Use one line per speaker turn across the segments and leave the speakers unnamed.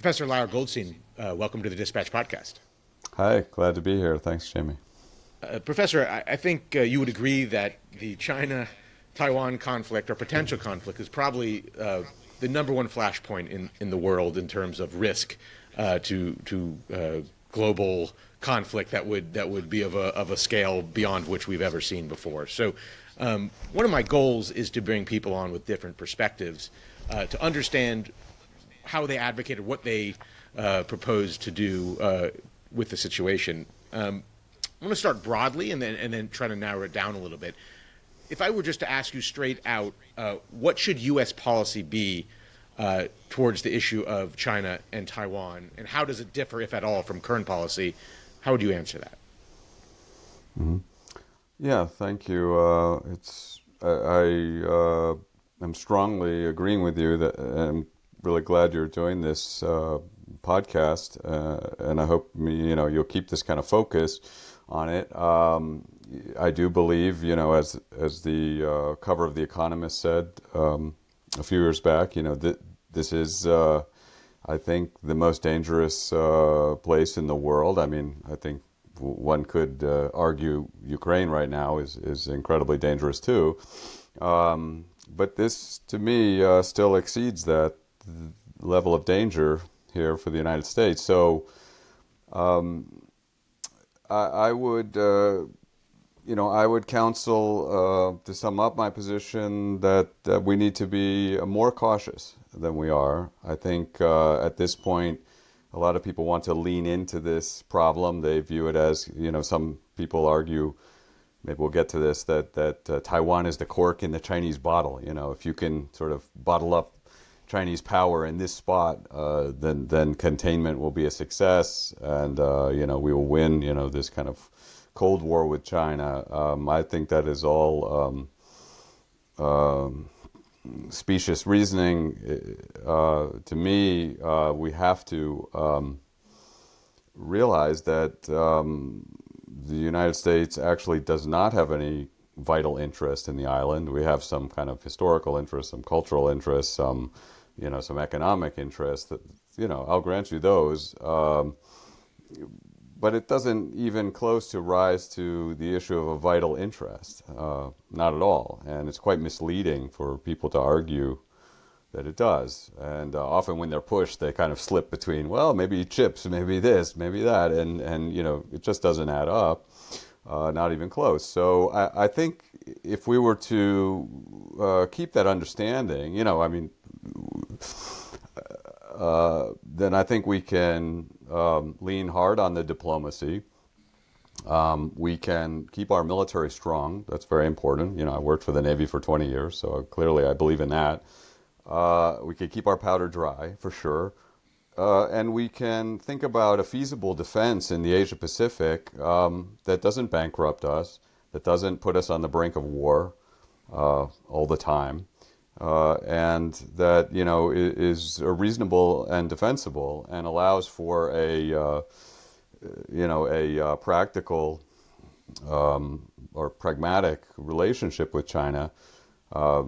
Professor Lyle Goldstein, welcome to the Dispatch podcast.
Hi, glad to be here. Thanks, Jamie.
Professor, I think you would agree that the China-Taiwan conflict or potential conflict is probably the number one flashpoint in the world in terms of risk to global conflict that would be of a scale beyond which we've ever seen before. So one of my goals is to bring people on with different perspectives to understand how they advocated, what they proposed to do with the situation. I'm going to start broadly and then try to narrow it down a little bit. If I were just to ask you straight out, what should U.S. policy be towards the issue of China and Taiwan, and how does it differ, if at all, from current policy? How would you answer that?
hmm Yeah, thank you. I am strongly agreeing with you that I'm really glad you're doing this podcast, and I hope you'll keep this kind of focus on it. I do believe, as the cover of The Economist said a few years back, this is, I think, the most dangerous place in the world. I mean, I think one could argue Ukraine right now is incredibly dangerous too. But this, to me, still exceeds that level of danger here for the United States. So I would, I would counsel, to sum up my position, that we need to be more cautious than we are. I think at this point, a lot of people want to lean into this problem. They view it as, some people argue, maybe we'll get to this, that Taiwan is the cork in the Chinese bottle. If you can sort of bottle up Chinese power in this spot, then containment will be a success, and we will win. This kind of Cold War with China. I think that is all specious reasoning. To me, we have to realize that the United States actually does not have any vital interest in the island. We have some kind of historical interest, some cultural interest, some economic interest. That I'll grant you those, but it doesn't even close to rise to the issue of a vital interest. Not at all, and it's quite misleading for people to argue that it does. And often when they're pushed, they kind of slip between, well, maybe chips, maybe this, maybe that, and it just doesn't add up. Not even close. So I think if we were to keep that understanding, then I think we can lean hard on the diplomacy. We can keep our military strong. That's very important. I worked for the Navy for 20 years, so clearly I believe in that. We can keep our powder dry, for sure. And we can think about a feasible defense in the Asia Pacific that doesn't bankrupt us, that doesn't put us on the brink of war all the time, and that is reasonable and defensible and allows for a practical or pragmatic relationship with China. Are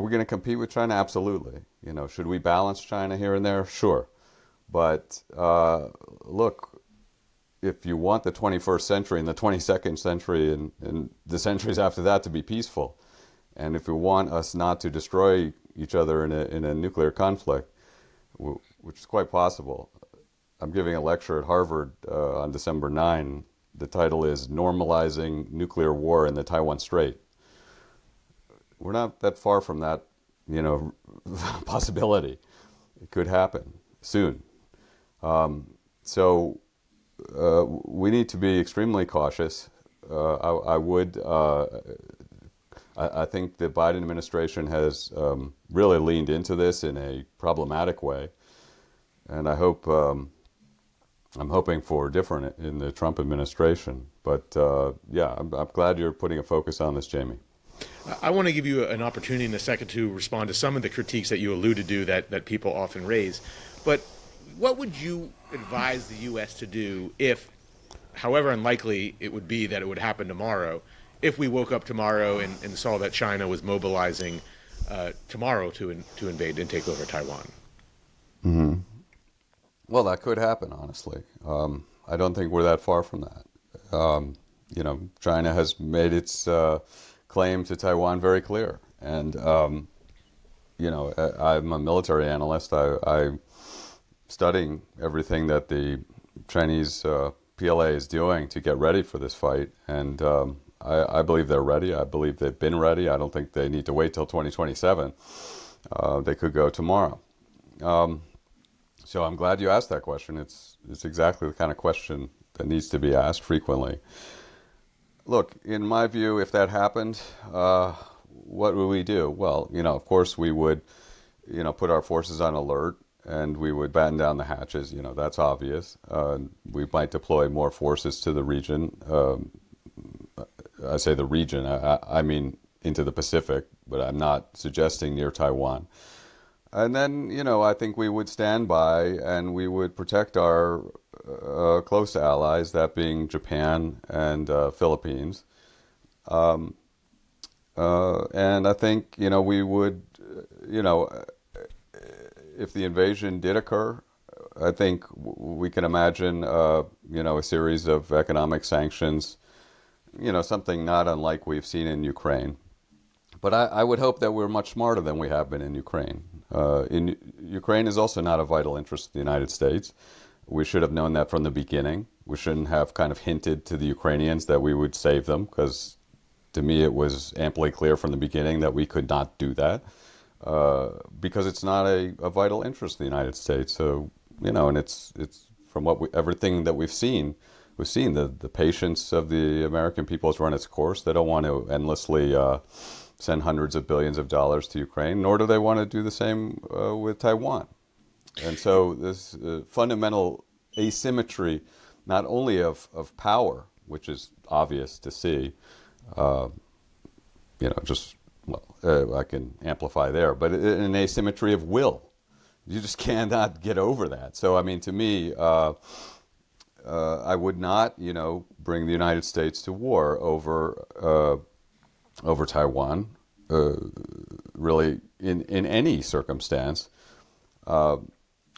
we going to compete with China? Absolutely. Should we balance China here and there? Sure. But look, if you want the 21st century and the 22nd century and the centuries after that to be peaceful, and if you want us not to destroy each other in a nuclear conflict, which is quite possible. I'm giving a lecture at Harvard on December 9. The title is Normalizing Nuclear War in the Taiwan Strait. We're not that far from that, possibility. It could happen soon. So we need to be extremely cautious. I think the Biden administration has really leaned into this in a problematic way, and I hope I'm hoping for different in the Trump administration. But I'm glad you're putting a focus on this, Jamie.
I want to give you an opportunity in a second to respond to some of the critiques that you alluded to that people often raise. But what would you advise the U.S. to do if, however unlikely it would be that it would happen tomorrow, if we woke up tomorrow and saw that China was mobilizing tomorrow to invade and take over Taiwan?
Well, that could happen, honestly. I don't think we're that far from that. China has made its claim to Taiwan very clear. And, I'm a military analyst. I'm studying everything that the Chinese PLA is doing to get ready for this fight. And I believe they're ready. I believe they've been ready. I don't think they need to wait till 2027. They could go tomorrow. So I'm glad you asked that question. It's exactly the kind of question that needs to be asked frequently. Look, in my view, if that happened, what would we do? Well, of course we would, put our forces on alert and we would batten down the hatches. That's obvious. We might deploy more forces to the region. I say the region, I mean into the Pacific, but I'm not suggesting near Taiwan. And then, I think we would stand by and we would protect our close allies, that being Japan and Philippines. And I think, we would, if the invasion did occur, I think we can imagine, a series of economic sanctions, something not unlike we've seen in Ukraine. But I would hope that we're much smarter than we have been in Ukraine. Ukraine is also not a vital interest of the United States. We should have known that from the beginning. We shouldn't have kind of hinted to the Ukrainians that we would save them, because to me it was amply clear from the beginning that we could not do that, because it's not a vital interest of the United States. So, and it's from everything that we've seen the patience of the American people has run its course. They don't want to endlessly send hundreds of billions of dollars to Ukraine, nor do they want to do the same with Taiwan. And so this fundamental asymmetry, not only of power, which is obvious to see, I can amplify there, but an asymmetry of will. You just cannot get over that. So, I mean, to me, I would not, bring the United States to war over Taiwan, really in any circumstance.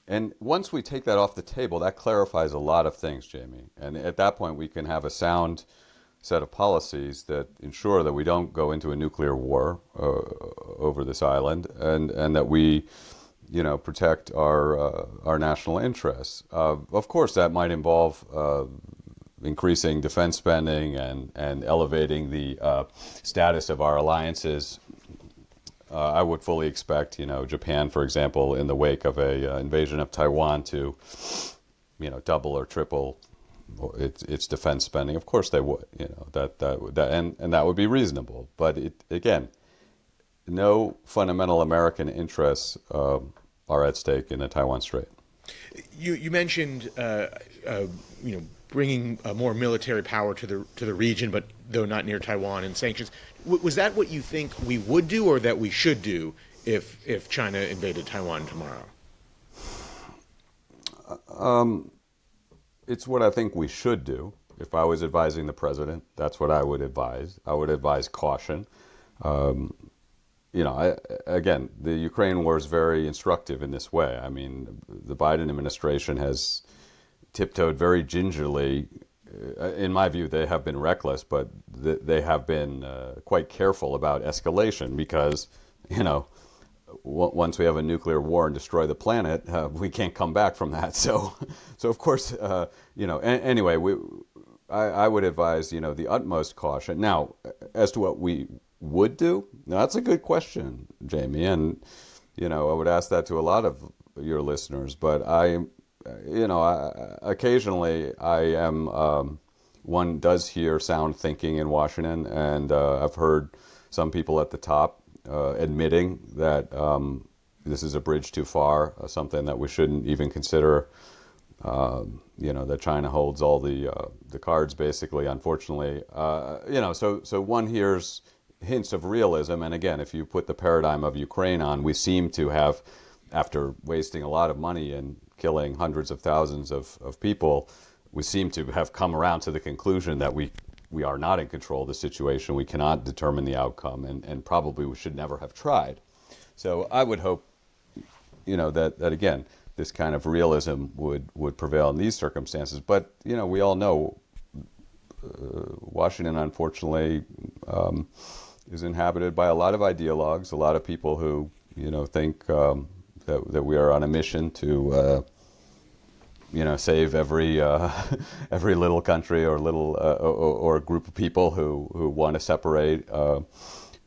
And once we take that off the table, that clarifies a lot of things, Jamie. And at that point, we can have a sound set of policies that ensure that we don't go into a nuclear war over this island, and that we, protect our national interests. Of course, that might involve increasing defense spending and elevating the status of our alliances. I would fully expect, Japan, for example, in the wake of a invasion of Taiwan to, double or triple its defense spending. Of course they would, and that would be reasonable. But again, no fundamental American interests are at stake in the Taiwan Strait.
You mentioned bringing more military power to the region, but though not near Taiwan, and sanctions. Was that what you think we would do, or that we should do if China invaded Taiwan tomorrow?
It's what I think we should do. If I was advising the president, that's what I would advise. I would advise caution. Again, the Ukraine war is very instructive in this way. I mean, the Biden administration has tiptoed very gingerly. In my view, they have been reckless, but they have been quite careful about escalation, because, once we have a nuclear war and destroy the planet, we can't come back from that. So of course, anyway, I would advise, the utmost caution. Now, as to what we would do, now, that's a good question, Jamie, and, I would ask that to a lot of your listeners, but occasionally I am, one does hear sound thinking in Washington, and I've heard some people at the top admitting that this is a bridge too far, something that we shouldn't even consider, that China holds all the cards, basically, unfortunately. So one hears hints of realism, and again, if you put the paradigm of Ukraine on, we seem to have, after wasting a lot of money and killing hundreds of thousands of people, we seem to have come around to the conclusion that we are not in control of the situation. We cannot determine the outcome, and probably we should never have tried. So I would hope, that again, this kind of realism would prevail in these circumstances. But we all know Washington, unfortunately, is inhabited by a lot of ideologues, a lot of people who think that we are on a mission to save every every little country or little or a group of people who want to separate. A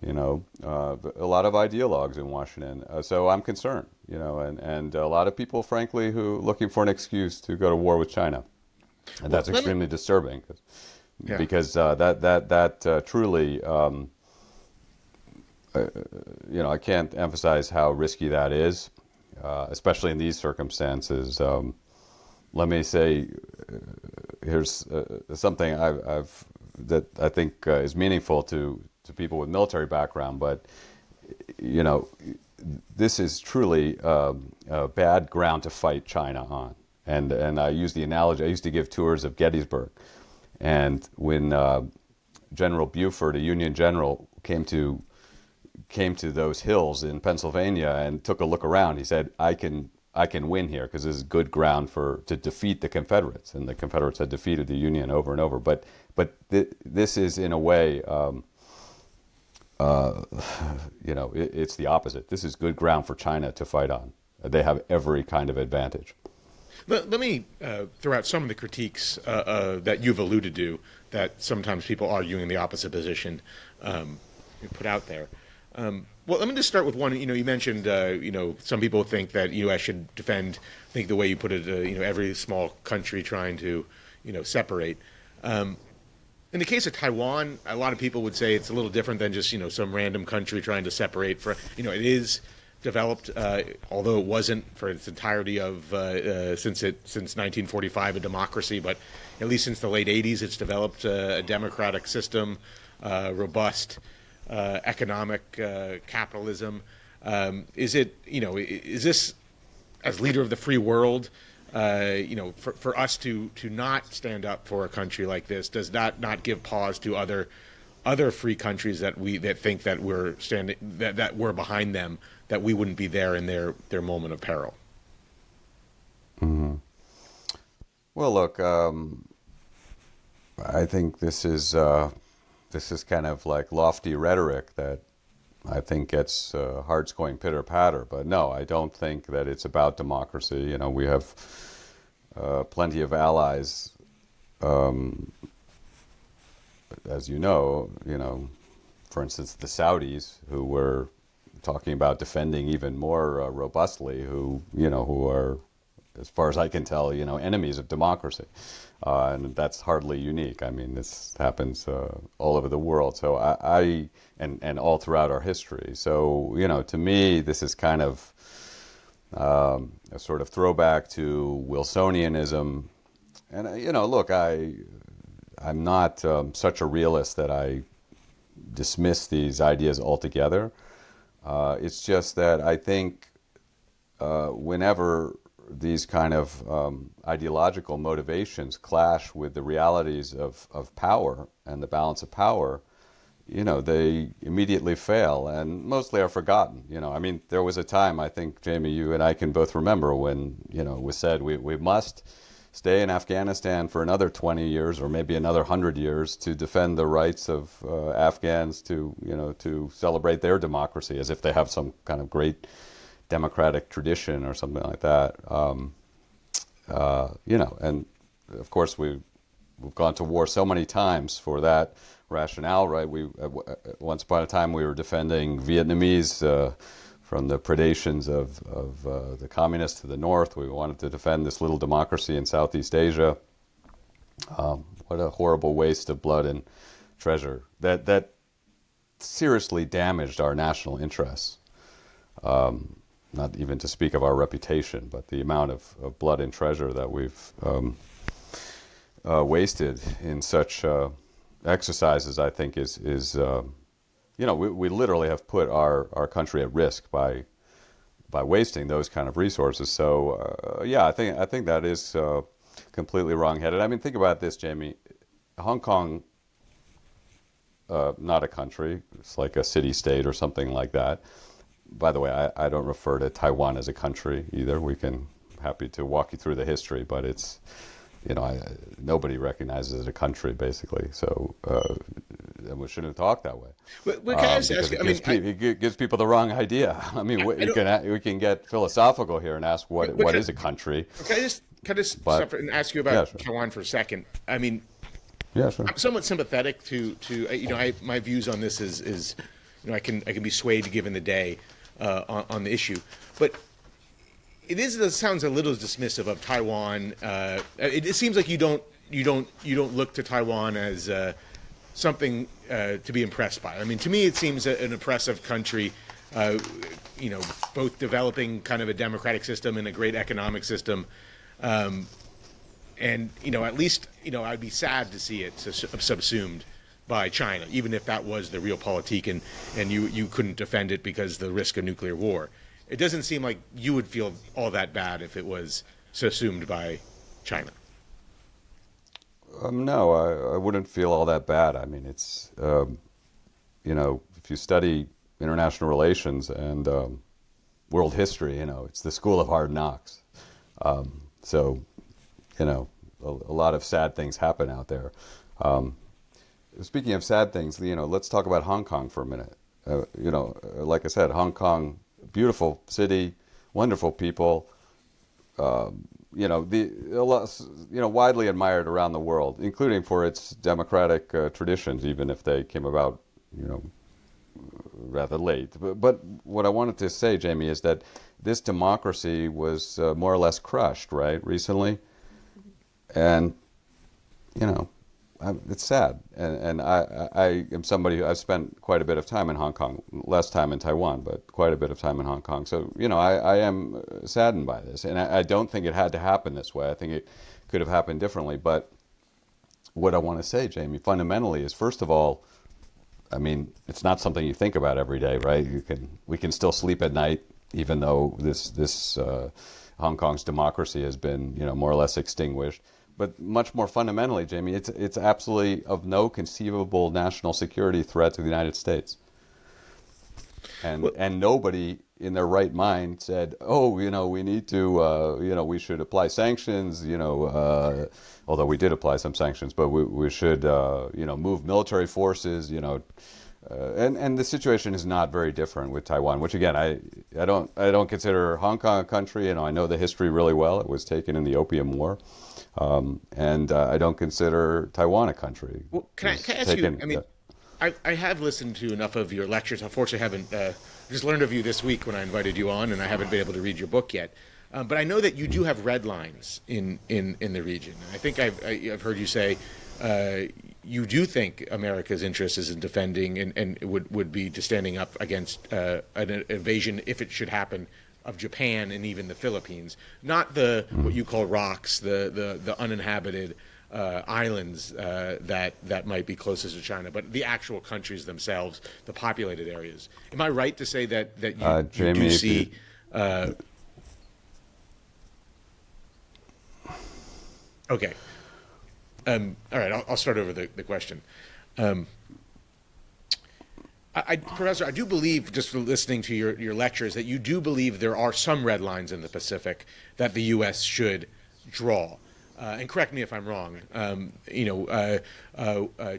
lot of ideologues in Washington. So I'm concerned, and a lot of people, frankly, who looking for an excuse to go to war with China, and that's extremely disturbing, because that truly, I can't emphasize how risky that is, especially in these circumstances. Let me say, here's something that I think is meaningful to people with military background, but this is truly a bad ground to fight China on. And I use the analogy. I used to give tours of Gettysburg, and when General Buford, a Union general, came to those hills in Pennsylvania and took a look around, he said, I can win here because this is good ground to defeat the Confederates, and the Confederates had defeated the Union over and over. But this is, in a way, it's the opposite. This is good ground for China to fight on. They have every kind of advantage.
Let me throw out some of the critiques that you've alluded to, that sometimes people arguing the opposite position put out there. Well, let me just start with one. You mentioned, some people think that U.S. should defend, I think the way you put it, every small country trying to, separate. In the case of Taiwan, a lot of people would say it's a little different than just, some random country trying to separate. It is developed, although it wasn't for its entirety of since 1945 a democracy, but at least since the late 80s, it's developed a democratic system, robust economic capitalism. Is this, as leader of the free world, for us to not stand up for a country like this, does that not give pause to other free countries that think that we're standing, that we're behind them, that we wouldn't be there in their moment of peril?
Mm-hmm. Well, look, I think this is kind of like lofty rhetoric that I think gets hearts going pitter-patter. But no, I don't think that it's about democracy. We have plenty of allies, as for instance, the Saudis, who were talking about defending even more robustly, who are, as far as I can tell, enemies of democracy. And that's hardly unique. I mean, this happens all over the world. So and all throughout our history. So, to me, this is kind of a sort of throwback to Wilsonianism. And, look, I'm not such a realist that I dismiss these ideas altogether. It's just that I think whenever these kind of ideological motivations clash with the realities of power and the balance of power, they immediately fail and mostly are forgotten. I mean, there was a time, I think, Jamie, you and I can both remember when, it was said we must stay in Afghanistan for another 20 years or maybe another 100 years to defend the rights of Afghans to celebrate their democracy, as if they have some kind of great democratic tradition or something like that. And of course we've gone to war so many times for that rationale, right? Once upon a time we were defending Vietnamese from the predations of the communists to the north. We wanted to defend this little democracy in Southeast Asia. What a horrible waste of blood and treasure that seriously damaged our national interests. Not even to speak of our reputation, but the amount of blood and treasure that we've wasted in such exercises, I think, is we literally have put our country at risk by wasting those kind of resources. So I think that is completely wrong-headed. I mean, think about this, Jamie. Hong Kong, not a country. It's like a city-state or something like that. By the way, I don't refer to Taiwan as a country either. We can happy to walk you through the history, but it's, nobody recognizes it a country, basically. So and we shouldn't talk that way,
But can I just
because
ask you, I mean,
it gives people the wrong idea. I mean,
I don't,
we can get philosophical here and ask
but
what is a country,
can I just
but
stop and ask you
yeah,
about
sure.
Taiwan for a second? I mean,
Yeah, sure.
I'm somewhat sympathetic to my views on this is I can be swayed given the day on the issue, but it sounds a little dismissive of Taiwan. It seems like you don't look to Taiwan as something to be impressed by. I mean, to me, it seems an oppressive country. Both developing kind of a democratic system and a great economic system. And at least I'd be sad to see it subsumed by China, even if that was the real politique, and you couldn't defend it because of the risk of nuclear war. It doesn't seem like you would feel all that bad if it was subsumed by China.
No, I wouldn't feel all that bad. I mean, it's if you study international relations and world history, it's the school of hard knocks. So, a lot of sad things happen out there. Speaking of sad things, let's talk about Hong Kong for a minute. Like I said, Hong Kong, beautiful city, wonderful people. Widely admired around the world, including for its democratic traditions, even if they came about, rather late. But what I wanted to say, Jamie, is that this democracy was more or less crushed, right, recently, and it's sad. And I am somebody who I've spent quite a bit of time in Hong Kong, less time in Taiwan, but quite a bit of time in Hong Kong. So, I am saddened by this. And I don't think it had to happen this way. I think it could have happened differently. But what I want to say, Jamie, fundamentally is, first of all, I mean, it's not something you think about every day, right? We can still sleep at night, even though this Hong Kong's democracy has been, more or less extinguished. But much more fundamentally, Jamie, it's absolutely of no conceivable national security threat to the United States. And nobody in their right mind said, oh, we need to, we should apply sanctions, although we did apply some sanctions, but we should, move military forces, and the situation is not very different with Taiwan, which again, I don't consider Hong Kong a country. I know the history really well. It was taken in the Opium War. And I don't consider Taiwan a country.
Well, can I ask you? I mean, I have listened to enough of your lectures. Unfortunately, I haven't just learned of you this week when I invited you on, and I haven't been able to read your book yet. But I know that you do have red lines in the region. I think I've heard you say you do think America's interest is in defending and would be to standing up against an invasion if it should happen of Japan and even the Philippines, not what you call rocks, the uninhabited islands that might be closest to China, but the actual countries themselves, the populated areas. Am I right to say that you,
Jamie,
you do see? Okay. All right. I'll start over the question. Professor, I do believe, just from listening to your lectures, that you do believe there are some red lines in the Pacific that the U.S. should draw. And correct me if I'm wrong.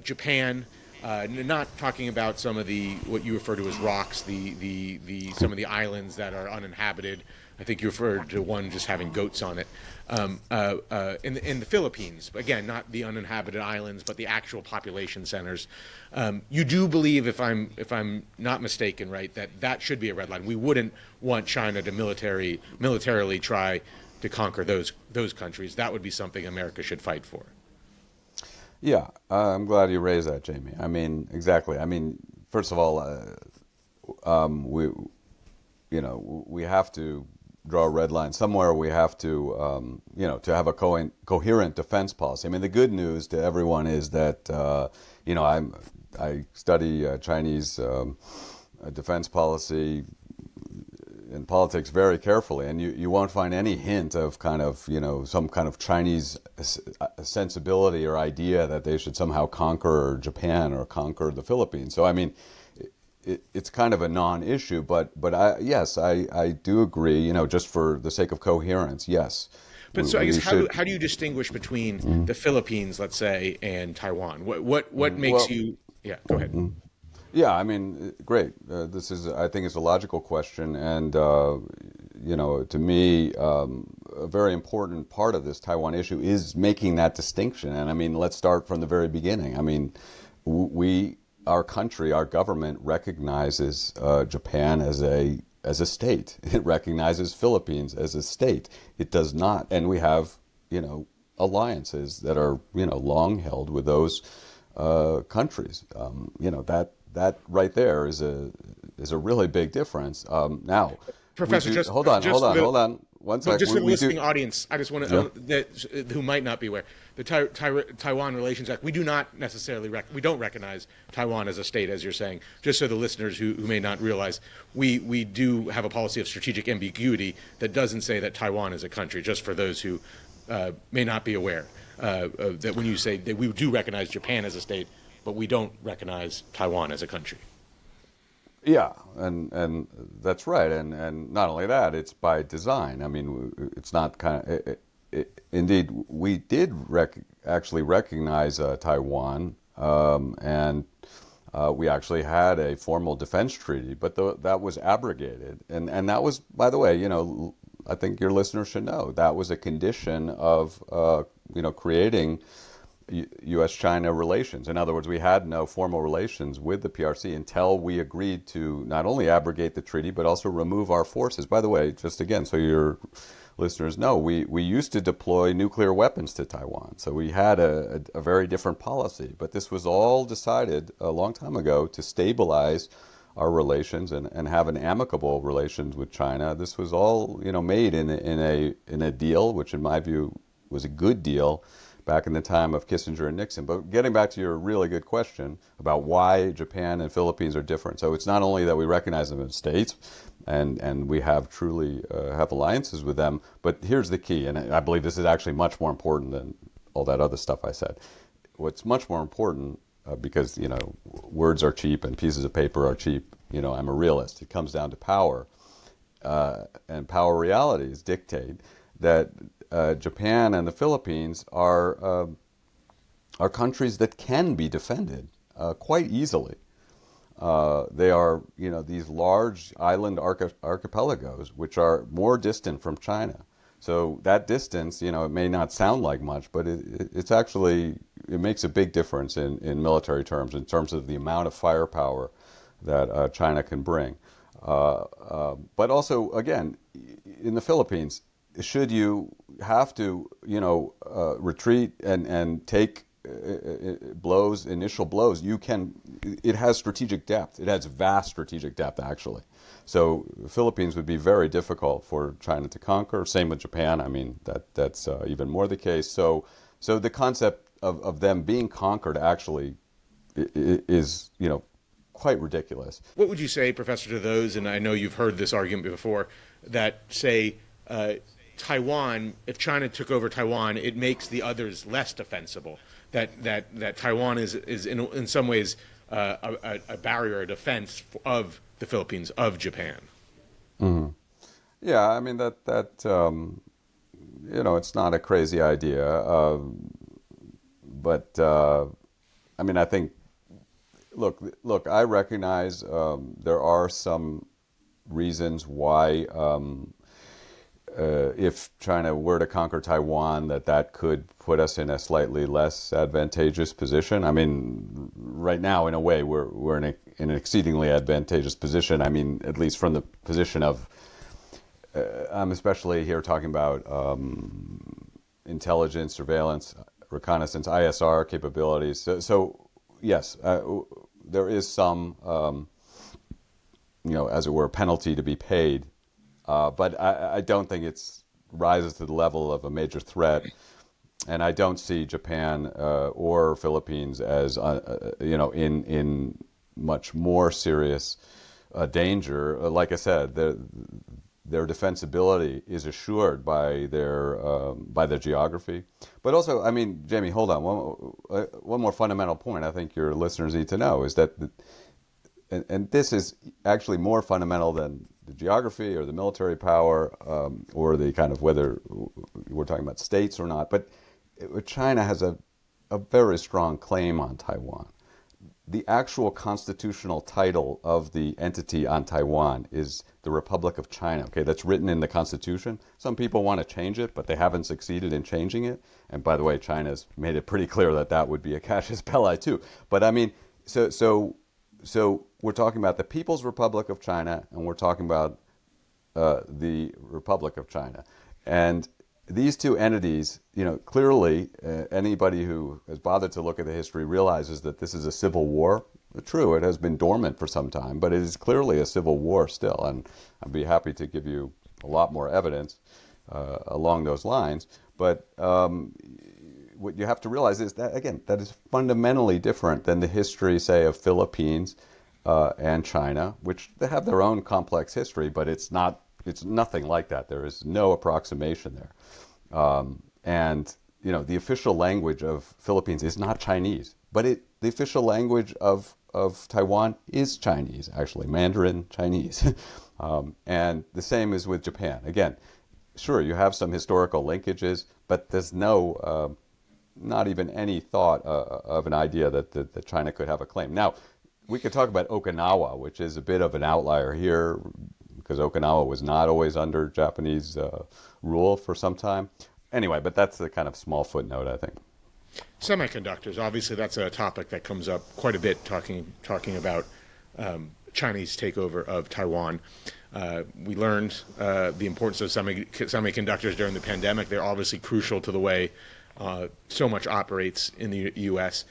Japan, not talking about some of what you refer to as rocks, some of the islands that are uninhabited. I think you referred to one just having goats on it. In the Philippines, again, not the uninhabited islands, but the actual population centers. You do believe, if I'm not mistaken, right, that should be a red line. We wouldn't want China to militarily try to conquer those countries. That would be something America should fight for.
Yeah, I'm glad you raised that, Jamie. I mean, exactly. I mean, first of all, we have to draw a red line somewhere. We have to, to have a coherent defense policy. I mean, the good news to everyone is that, I study Chinese defense policy and politics very carefully, and you won't find any hint of kind of, some kind of Chinese sensibility or idea that they should somehow conquer Japan or conquer the Philippines. So, I mean, it's kind of a non-issue, but I do agree. Just for the sake of coherence, yes,
But so I guess
we should.
how do you distinguish between the Philippines, let's say, and Taiwan? What makes
Well,
you? Yeah, go ahead.
yeah, I mean, great. This is, I think, it's a logical question, and to me, a very important part of this Taiwan issue is making that distinction. And I mean, let's start from the very beginning. I mean, our country, our government recognizes Japan as a state. It recognizes Philippines as a state. It does not, and we have alliances that are long held with those countries. That right there is a really big difference. Now, we
Professor,
do. Hold on, hold on, hold on. One
but
sec.
just for the
We do.
listening audience, I just want
Yeah.
to that who might not be aware, the Taiwan Relations Act. We do not necessarily we don't recognize Taiwan as a state, as you're saying. Just so the listeners who may not realize, we do have a policy of strategic ambiguity that doesn't say that Taiwan is a country. Just for those who may not be aware, that when you say that we do recognize Japan as a state, but we don't recognize Taiwan as a country.
Yeah, and that's right, and not only that, it's by design. I mean, it's not kind of. Indeed, we did actually recognize Taiwan, and we actually had a formal defense treaty, but that was abrogated, and that was, by the way, I think your listeners should know that was a condition of creating U.S.-China relations. In other words, we had no formal relations with the PRC until we agreed to not only abrogate the treaty, but also remove our forces. By the way, just again, so your listeners know, we used to deploy nuclear weapons to Taiwan. So we had a very different policy. But this was all decided a long time ago to stabilize our relations and have an amicable relations with China. This was all made in a deal, which in my view was a good deal back in the time of Kissinger and Nixon. But getting back to your really good question about why Japan and Philippines are different. So it's not only that we recognize them as states and we have truly have alliances with them, but here's the key, and I believe this is actually much more important than all that other stuff I said. What's much more important, because words are cheap and pieces of paper are cheap, I'm a realist. It comes down to power, and power realities dictate that Japan and the Philippines are countries that can be defended quite easily. They are, these large island archipelagos, which are more distant from China. So that distance, it may not sound like much, but it's actually, it makes a big difference in military terms, in terms of the amount of firepower that China can bring. But also, again, in the Philippines, should you have to, retreat and take initial blows, you can. It has strategic depth. It has vast strategic depth, actually. So the Philippines would be very difficult for China to conquer. Same with Japan. I mean, that's even more the case. So the concept of them being conquered actually is, quite ridiculous.
What would you say, Professor, to those, and I know you've heard this argument before, that say Taiwan, if China took over Taiwan, it makes the others less defensible. That Taiwan is in some ways a barrier, a defense of the Philippines, of Japan.
Mm-hmm. Yeah, I mean it's not a crazy idea, but I mean, I think. Look. I recognize there are some reasons why. If China were to conquer Taiwan, that could put us in a slightly less advantageous position. I mean, right now, in a way, we're in an exceedingly advantageous position. I mean, at least from the position of, I'm especially here talking about intelligence, surveillance, reconnaissance, ISR capabilities. So yes, there is some, as it were, penalty to be paid. But I don't think it rises to the level of a major threat, and I don't see Japan or Philippines as in much more serious danger. Like I said, their defensibility is assured by their geography. But also, I mean, Jamie, hold on. One more fundamental point I think your listeners need to know is that and this is actually more fundamental than the geography or the military power, or the kind of whether we're talking about states or not. But China has a very strong claim on Taiwan. The actual constitutional title of the entity on Taiwan is the Republic of China. Okay, that's written in the Constitution. Some people want to change it, but they haven't succeeded in changing it. And by the way, China's made it pretty clear that that would be a casus belli too. But I mean, so we're talking about the People's Republic of China, and we're talking about the Republic of China, and these two entities, clearly anybody who has bothered to look at the history realizes that this is a civil war. True, it has been dormant for some time, but it is clearly a civil war still, and I'd be happy to give you a lot more evidence along those lines. But what you have to realize is that, again, that is fundamentally different than the history, say, of Philippines and China, which they have their own complex history, but it's nothing like that. There is no approximation there. And the official language of Philippines is not Chinese, but the official language of Taiwan is Chinese, actually, Mandarin Chinese. And the same is with Japan. Again, sure, you have some historical linkages, but there's not even any thought of an idea that China could have a claim. Now, we could talk about Okinawa, which is a bit of an outlier here, because Okinawa was not always under Japanese rule for some time. Anyway, but that's the kind of small footnote, I think.
Semiconductors, obviously, that's a topic that comes up quite a bit, talking about Chinese takeover of Taiwan. We learned the importance of semiconductors during the pandemic. They're obviously crucial to the way so much operates in the U.S.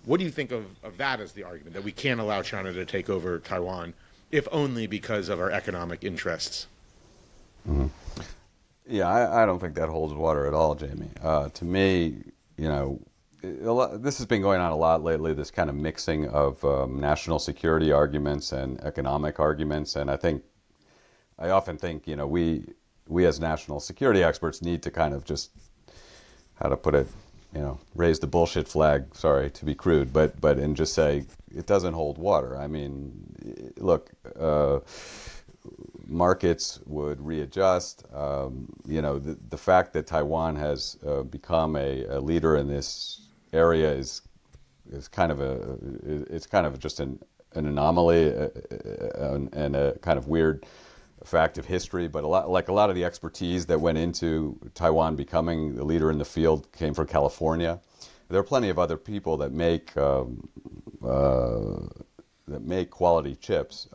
What do you think of that as the argument, that we can't allow China to take over Taiwan, if only because of our economic interests?
Mm-hmm. Yeah, I don't think that holds water at all, Jamie. To me, this has been going on a lot lately, this kind of mixing of national security arguments and economic arguments. And I often think, we as national security experts need to kind of just, how to put it, raise the bullshit flag, sorry to be crude, but and just say it doesn't hold water. I mean, look, markets would readjust. The fact that Taiwan has become a leader in this area is kind of just an anomaly and a kind of weird fact of history. But a lot of the expertise that went into Taiwan becoming the leader in the field came from California. There are plenty of other people that make quality chips.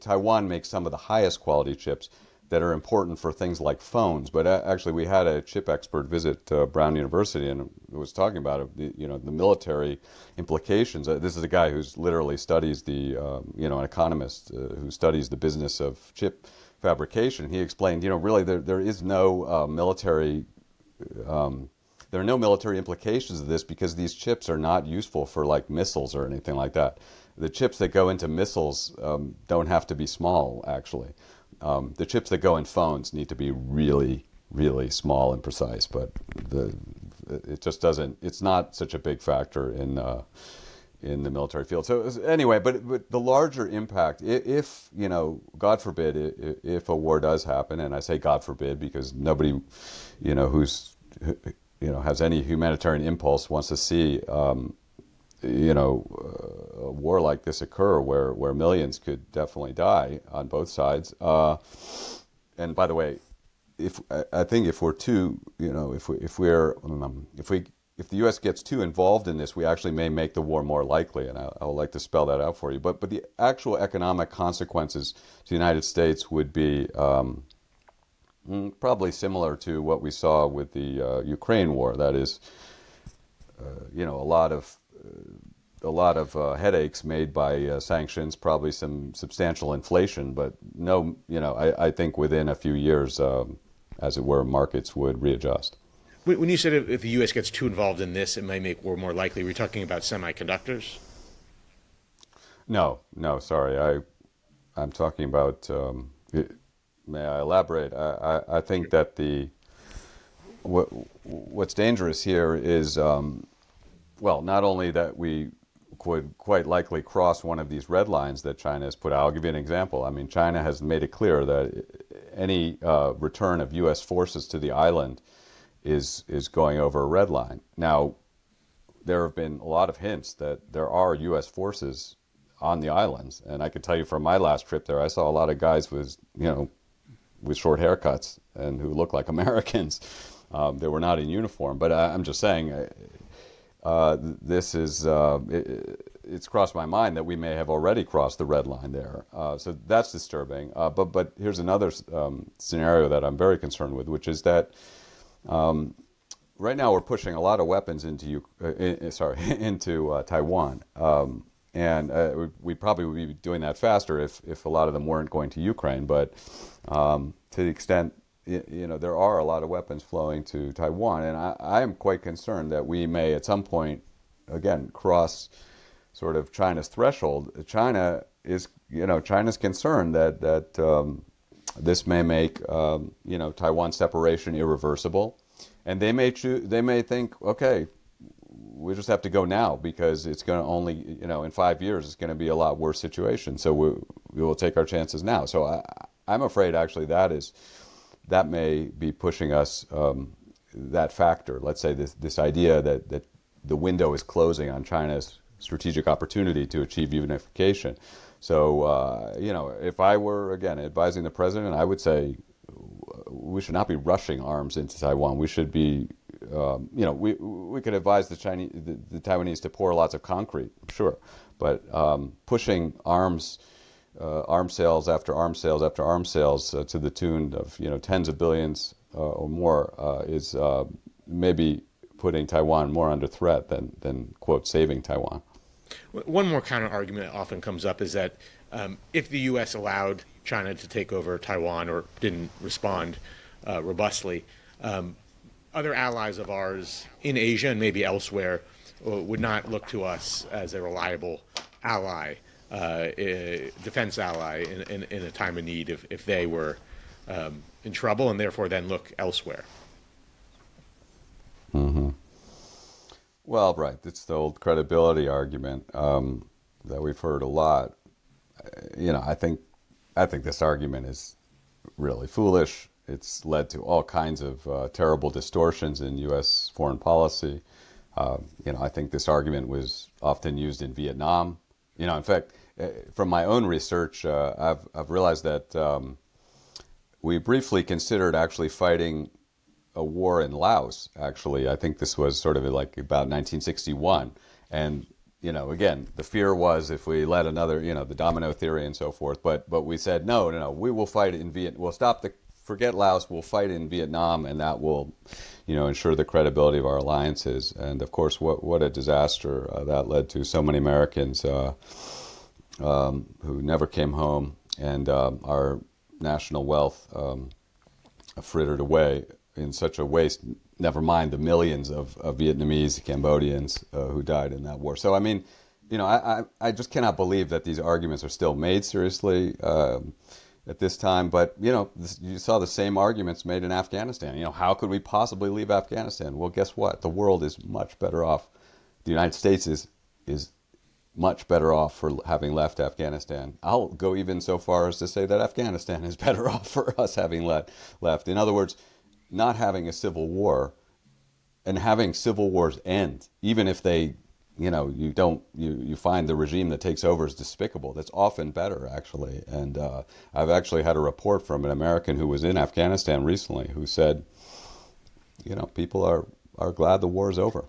Taiwan makes some of the highest quality chips that are important for things like phones. But actually, we had a chip expert visit Brown University and was talking about the military implications. This is a guy who's literally studies an economist who studies the business of chip fabrication. He explained, really there is no military. There are no military implications of this because these chips are not useful for like missiles or anything like that. The chips that go into missiles don't have to be small, actually. The chips that go in phones need to be really, really small and precise, but it just doesn't. It's not such a big factor in the military field. So anyway, but the larger impact, if God forbid, if a war does happen, and I say God forbid because nobody, who's has any humanitarian impulse wants to see a war like this occur where millions could definitely die on both sides. And by the way, if we're too, if the U.S. gets too involved in this, we actually may make the war more likely, and I would like to spell that out for you. But the actual economic consequences to the United States would be probably similar to what we saw with the Ukraine war. That is, a lot of headaches made by sanctions, probably some substantial inflation, but no, I think within a few years, as it were, markets would readjust.
When you said if the U.S. gets too involved in this, it may make war more likely, were you talking about semiconductors?
No, sorry. I'm talking about, may I elaborate? I think that what's dangerous here is, not only that we could quite likely cross one of these red lines that China has put out. I'll give you an example. I mean, China has made it clear that any return of U.S. forces to the island is going over a red line. Now, there have been a lot of hints that there are U.S. forces on the islands, and I can tell you from my last trip there, I saw a lot of guys with with short haircuts and who look like Americans. They were not in uniform, but I'm just saying this is it's crossed my mind that we may have already crossed the red line there. So that's disturbing. But here's another scenario that I'm very concerned with, which is that right now we're pushing a lot of weapons into into Taiwan. We probably would be doing that faster if a lot of them weren't going to Ukraine. But to the extent there are a lot of weapons flowing to Taiwan, and I am quite concerned that we may at some point again cross sort of China's threshold. China's concerned that this may make Taiwan separation irreversible, and they may think, okay, we just have to go now because it's going to only, in 5 years, it's going to be a lot worse situation. So we will take our chances now. So I'm afraid actually that may be pushing us that factor. Let's say this idea that the window is closing on China's strategic opportunity to achieve unification. So if I were again advising the president, I would say we should not be rushing arms into Taiwan. We should be, we could advise the Taiwanese to pour lots of concrete, sure, but pushing arms sales after arms sales after arms sales to the tune of tens of billions or more is maybe putting Taiwan more under threat than quote saving Taiwan.
One more counter argument that often comes up is that if the U.S. allowed China to take over Taiwan or didn't respond robustly, other allies of ours in Asia and maybe elsewhere would not look to us as a reliable ally, defense ally in a time of need if they were in trouble, and therefore then look elsewhere.
Mm-hmm. Well, right. It's the old credibility argument that we've heard a lot. I think this argument is really foolish. It's led to all kinds of terrible distortions in U.S. foreign policy. I think this argument was often used in Vietnam. In fact, from my own research, I've realized that we briefly considered actually fighting a war in Laos. Actually, I think this was sort of like about 1961, and again, the fear was if we let another, the domino theory and so forth. But we said no, we will fight in Vietnam. We'll forget Laos. We'll fight in Vietnam, and that will, ensure the credibility of our alliances. And of course, what a disaster that led to. So many Americans who never came home, and our national wealth frittered away in such a waste. Never mind the millions of Vietnamese, Cambodians who died in that war. So I mean, I just cannot believe that these arguments are still made seriously at this time. But you saw the same arguments made in Afghanistan. How could we possibly leave Afghanistan? Well, guess what? The world is much better off. The United States is much better off for having left Afghanistan. I'll go even so far as to say that Afghanistan is better off for us having left. In other words, not having a civil war and having civil wars end, even if they, you find the regime that takes over is despicable. That's often better, actually. And I've actually had a report from an American who was in Afghanistan recently who said, people are glad the war is over.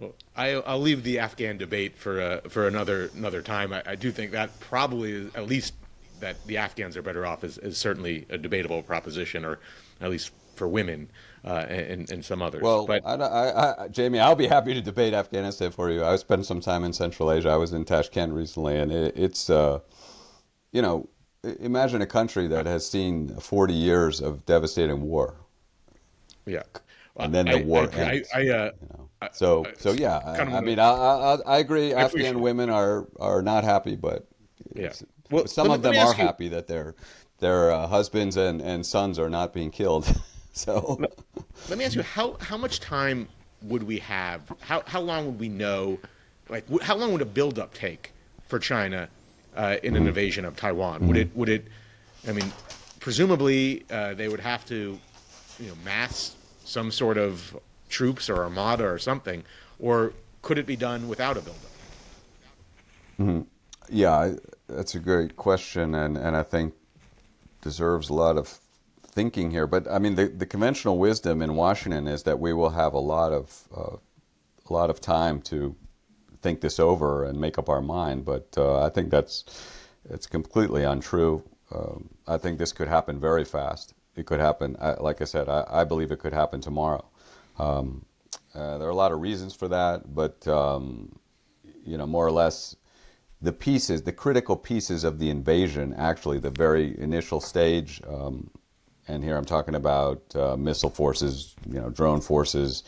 Well, I'll leave the Afghan debate for another time. I do think that probably is, at least that the Afghans are better off is certainly a debatable proposition, or at least for women and some others.
Well,
but
Jamie, I'll be happy to debate Afghanistan for you. I spent some time in Central Asia. I was in Tashkent recently, and it's imagine a country that has seen 40 years of devastating war.
Yeah.
And then the war ends. So yeah, I agree. Afghan women are not happy, but
yeah.
Well, some of them are happy that their husbands and sons are not being killed. So
let me ask you, how much time would we have? How long would we know like how long would a buildup take for China in an invasion of Taiwan? Would it? I mean, presumably they would have to, mass some sort of troops or armada or something, or could it be done without a buildup?
Yeah, that's a great question, and I think deserves a lot of thinking here. But I mean, the conventional wisdom in Washington is that we will have a lot of time to think this over and make up our mind. But I think it's completely untrue. I think this could happen very fast. It could happen, like I said, I believe it could happen tomorrow. There are a lot of reasons for that, but more or less, the critical pieces of the invasion, actually, the very initial stage, and here I'm talking about missile forces, drone forces,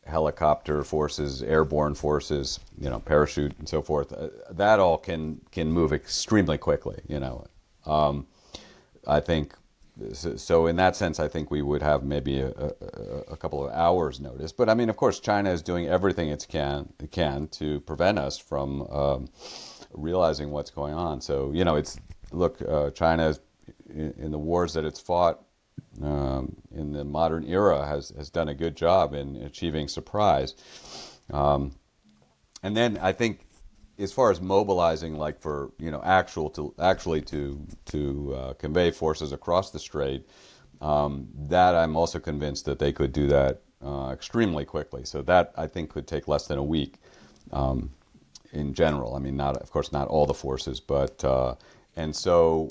helicopter forces, airborne forces, parachute and so forth. That all can move extremely quickly. I think so. In that sense, I think we would have maybe a couple of hours notice. But I mean, of course, China is doing everything it can to prevent us from realizing what's going on. So China is, in the wars that it's fought in the modern era has done a good job in achieving surprise. And then I think, as far as mobilizing, like for actually to convey forces across the strait, that I'm also convinced that they could do that extremely quickly. So that I think could take less than a week in general. I mean, not of course not all the forces, but and so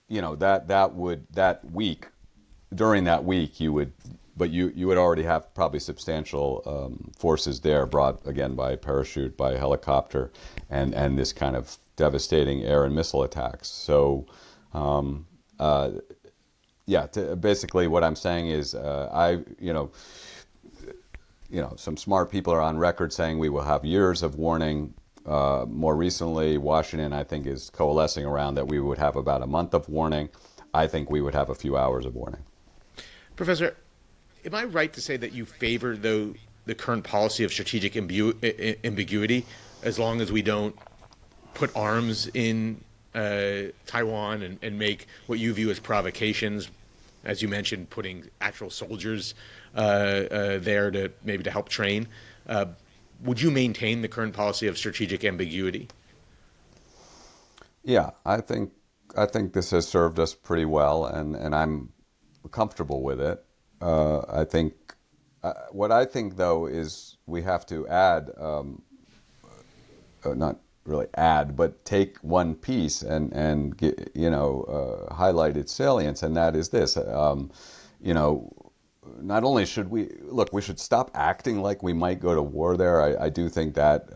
that week. During that week, you would already have probably substantial forces there, brought again by parachute, by helicopter, and this kind of devastating air and missile attacks. So, basically, what I'm saying is, some smart people are on record saying we will have years of warning. More recently, Washington, I think, is coalescing around that we would have about a month of warning. I think we would have a few hours of warning.
Professor, am I right to say that you favor the current policy of strategic ambiguity, as long as we don't put arms in Taiwan and make what you view as provocations, as you mentioned, putting actual soldiers there to help train? Would you maintain the current policy of strategic ambiguity?
Yeah, I think this has served us pretty well, and I'm comfortable with it. I think what I think, though, is we have to add, not really add, but take one piece and get, highlight its salience, and that is this. Not only should we should stop acting like we might go to war there. I do think that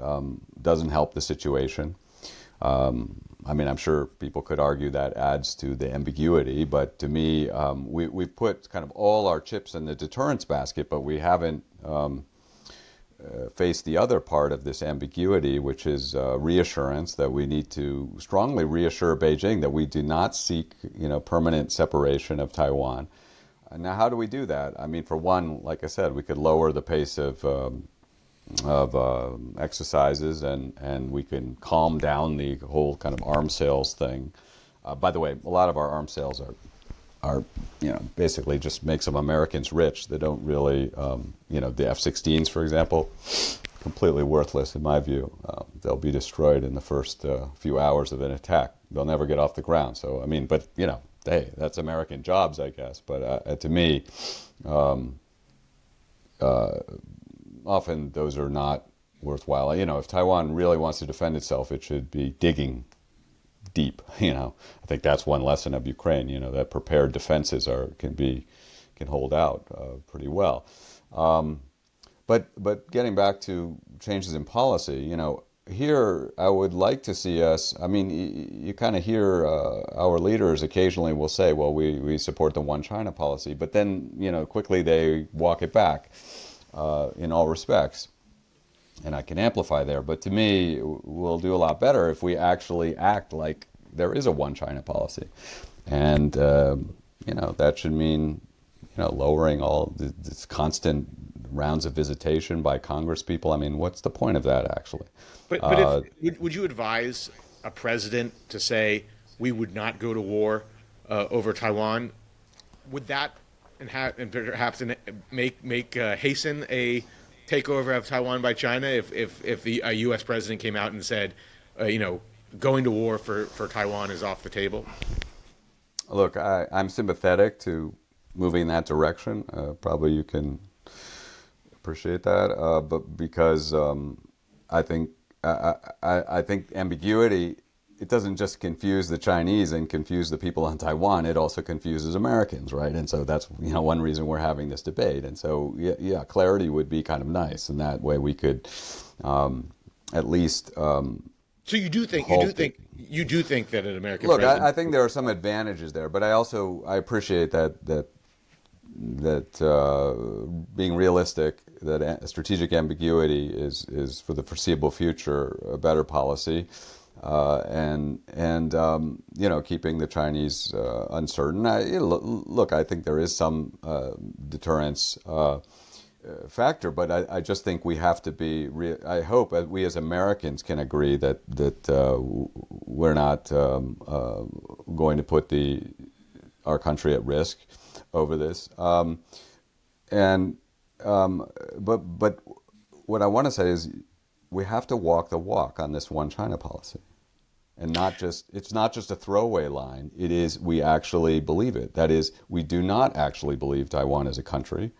doesn't help the situation. I mean, I'm sure people could argue that adds to the ambiguity, but to me, we've put kind of all our chips in the deterrence basket, but we haven't faced the other part of this ambiguity, which is reassurance that we need to strongly reassure Beijing that we do not seek, permanent separation of Taiwan. Now, how do we do that? I mean, for one, like I said, we could lower the pace of exercises, and we can calm down the whole kind of arms sales thing. By the way, a lot of our arms sales are basically just make some Americans rich. They don't really, the F-16s, for example, completely worthless in my view. They'll be destroyed in the first few hours of an attack. They'll never get off the ground. So, I mean, but, hey, that's American jobs, I guess. But to me, often those are not worthwhile. If Taiwan really wants to defend itself, it should be digging deep. I think that's one lesson of Ukraine. That prepared defenses can hold out pretty well. But getting back to changes in policy, here I would like to see us. I mean, you kind of hear our leaders occasionally will say, "Well, we support the one China policy," but then quickly they walk it back. In all respects, and I can amplify there. But to me, we'll do a lot better if we actually act like there is a one China policy, and that should mean lowering all this constant rounds of visitation by Congress people. I mean, what's the point of that, actually?
But if would you advise a president to say we would not go to war over Taiwan? Would that and perhaps make hasten a takeover of Taiwan by China if a U.S. president came out and said, going to war for Taiwan is off the table?
Look, I'm sympathetic to moving in that direction. Probably you can appreciate that, but because I think I think ambiguity, it doesn't just confuse the Chinese and confuse the people on Taiwan. It also confuses Americans, right? And so that's one reason we're having this debate. And so yeah, clarity would be kind of nice, and that way we could at least.
So you do think that an American
look,
president.
I think there are some advantages there, but I appreciate that being realistic, that strategic ambiguity is for the foreseeable future a better policy, and keeping the Chinese uncertain. Look, I think there is some deterrence factor, but I just think we have to be. I hope that we as Americans can agree that we're not going to put our country at risk over this. But what I want to say is we have to walk the walk on this one China policy, and it's not just a throwaway line. It is, we actually believe it. That is, we do not actually believe Taiwan is a country.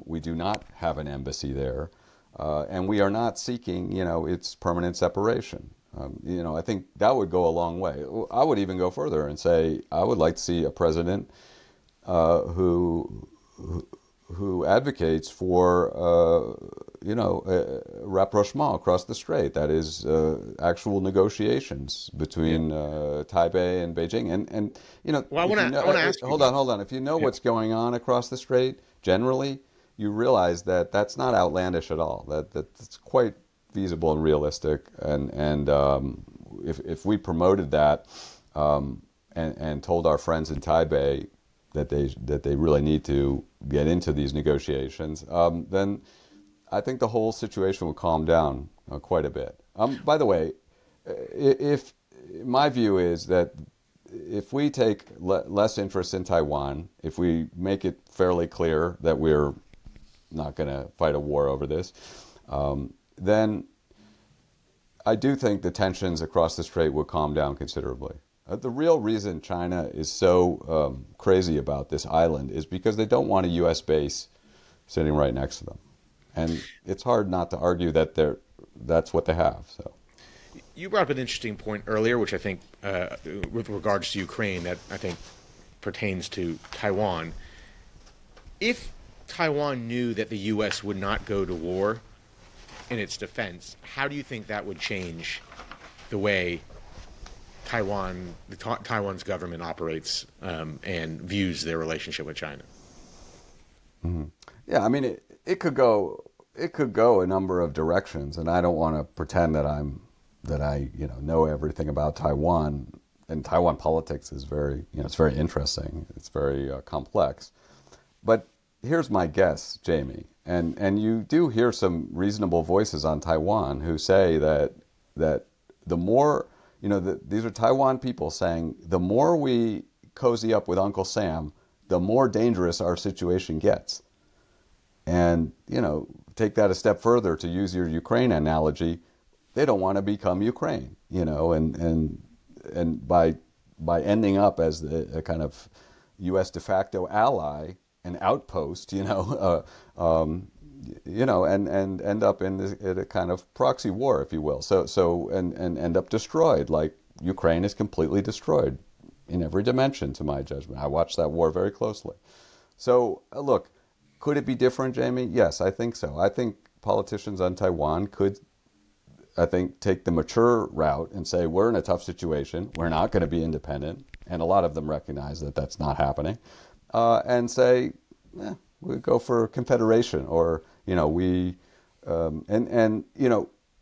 We do not have an embassy there, and we are not seeking, its permanent separation. I think that would go a long way. I would even go further and say I would like to see a president who advocates for rapprochement across the strait. That is actual negotiations between Taipei and Beijing. And
Well, I want to ask you.
Hold on. If you know what's going on across the strait, generally, you realize that that's not outlandish at all. That it's quite feasible and realistic. And if we promoted that and told our friends in Taipei that they really need to get into these negotiations, then I think the whole situation will calm down quite a bit. By the way, if my view is that if we take less interest in Taiwan, if we make it fairly clear that we're not going to fight a war over this, then I do think the tensions across the strait will calm down considerably. The real reason China is so crazy about this island is because they don't want a U.S. base sitting right next to them. And it's hard not to argue that that's what they have. So,
you brought up an interesting point earlier, which I think, with regards to Ukraine, that I think pertains to Taiwan. If Taiwan knew that the U.S. would not go to war in its defense, how do you think that would change the way Taiwan's government operates and views their relationship with China?
Mm-hmm. Yeah, I mean, it could go a number of directions, and I don't want to pretend that I know everything about Taiwan. And Taiwan politics is very it's very interesting. It's very complex. But here's my guess, Jamie, and you do hear some reasonable voices on Taiwan who say that the more these are Taiwan people saying the more we cozy up with Uncle Sam, the more dangerous our situation gets. And, take that a step further, to use your Ukraine analogy, they don't want to become Ukraine, and by ending up as a kind of U.S. de facto ally, an outpost, and end up in a kind of proxy war, if you will. So end up destroyed, like Ukraine is completely destroyed in every dimension, to my judgment. I watched that war very closely. So look. Could it be different, Jamie? Yes, I think so. I think politicians on Taiwan could, take the mature route and say, we're in a tough situation. We're not going to be independent. And a lot of them recognize that that's not happening. And say, we go for confederation, or,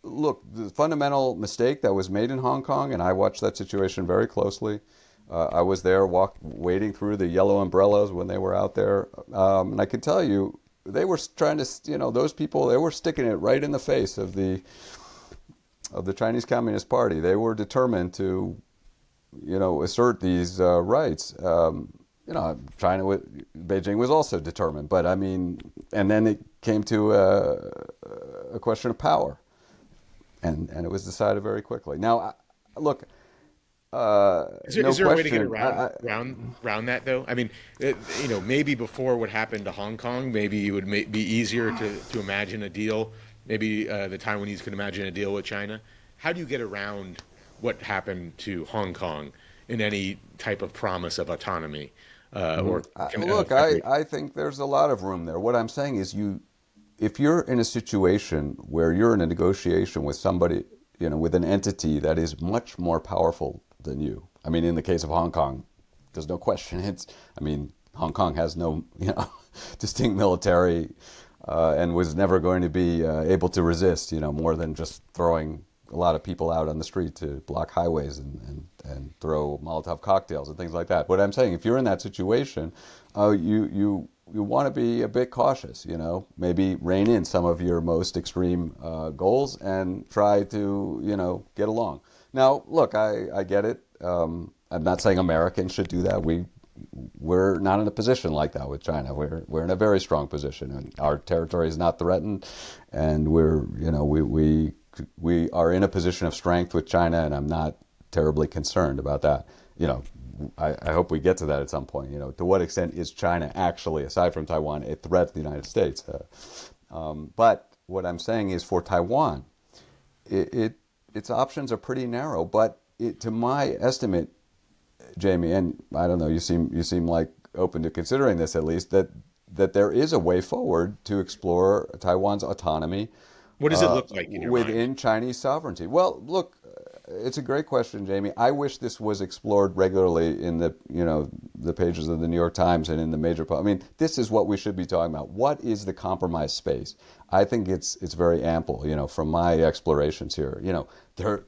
look, the fundamental mistake that was made in Hong Kong, and I watched that situation very closely. I was there wading through the yellow umbrellas when they were out there. And I can tell you, they were trying to, those people, they were sticking it right in the face of the Chinese Communist Party. They were determined to, assert these rights. China, Beijing was also determined, but I mean, and then it came to a question of power, and it was decided very quickly. Now, look.
Is there a way to get around that though? I mean, maybe before what happened to Hong Kong, maybe it would be easier to imagine a deal. Maybe the Taiwanese could imagine a deal with China. How do you get around what happened to Hong Kong in any type of promise of autonomy?
Look, I think there's a lot of room there. What I'm saying is, if you're in a situation where you're in a negotiation with somebody, with an entity that is much more powerful than you. I mean, in the case of Hong Kong, there's no question. Hong Kong has no, distinct military, and was never going to be able to resist, more than just throwing a lot of people out on the street to block highways and throw Molotov cocktails and things like that. What I'm saying, if you're in that situation, you want to be a bit cautious, maybe rein in some of your most extreme goals and try to, get along. Now, look, I get it. I'm not saying Americans should do that. We're not in a position like that with China. We're in a very strong position, and our territory is not threatened, and we are in a position of strength with China, and I'm not terribly concerned about that. I hope we get to that at some point. To what extent is China actually, aside from Taiwan, a threat to the United States? But what I'm saying is, for Taiwan, its options are pretty narrow. But to my estimate, Jamie, and I don't know, you seem like open to considering this at least, that there is a way forward to explore Taiwan's autonomy.
What does it look like in your
within
mind?
Chinese sovereignty? Well, look, it's a great question, Jamie. I wish this was explored regularly in the pages of the New York Times and in the major. I mean, this is what we should be talking about. What is the compromise space? I think it's very ample. From my explorations here.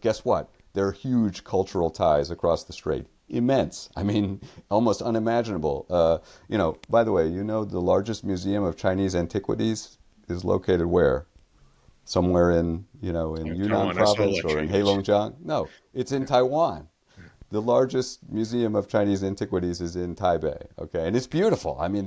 Guess what? There are huge cultural ties across the strait. Immense. I mean, almost unimaginable. By the way, the largest museum of Chinese antiquities is located where? Somewhere in Yunnan
Taiwan,
province or in Heilongjiang? No, it's in Taiwan. The largest museum of Chinese antiquities is in Taipei. Okay, and it's beautiful. I mean,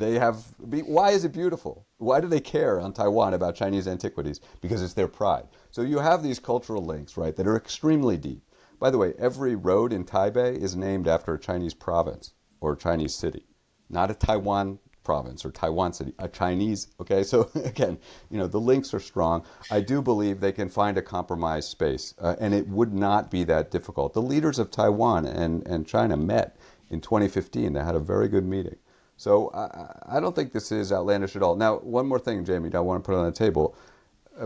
why is it beautiful? Why do they care on Taiwan about Chinese antiquities? Because it's their pride. So you have these cultural links, right, that are extremely deep. By the way, every road in Taipei is named after a Chinese province or Chinese city, not a Taiwan province or Taiwan city, a Chinese. Okay, so again, the links are strong. I do believe they can find a compromise space, and it would not be that difficult. The leaders of Taiwan and China met in 2015. They had a very good meeting. So I don't think this is outlandish at all. Now, one more thing, Jamie, I want to put on the table.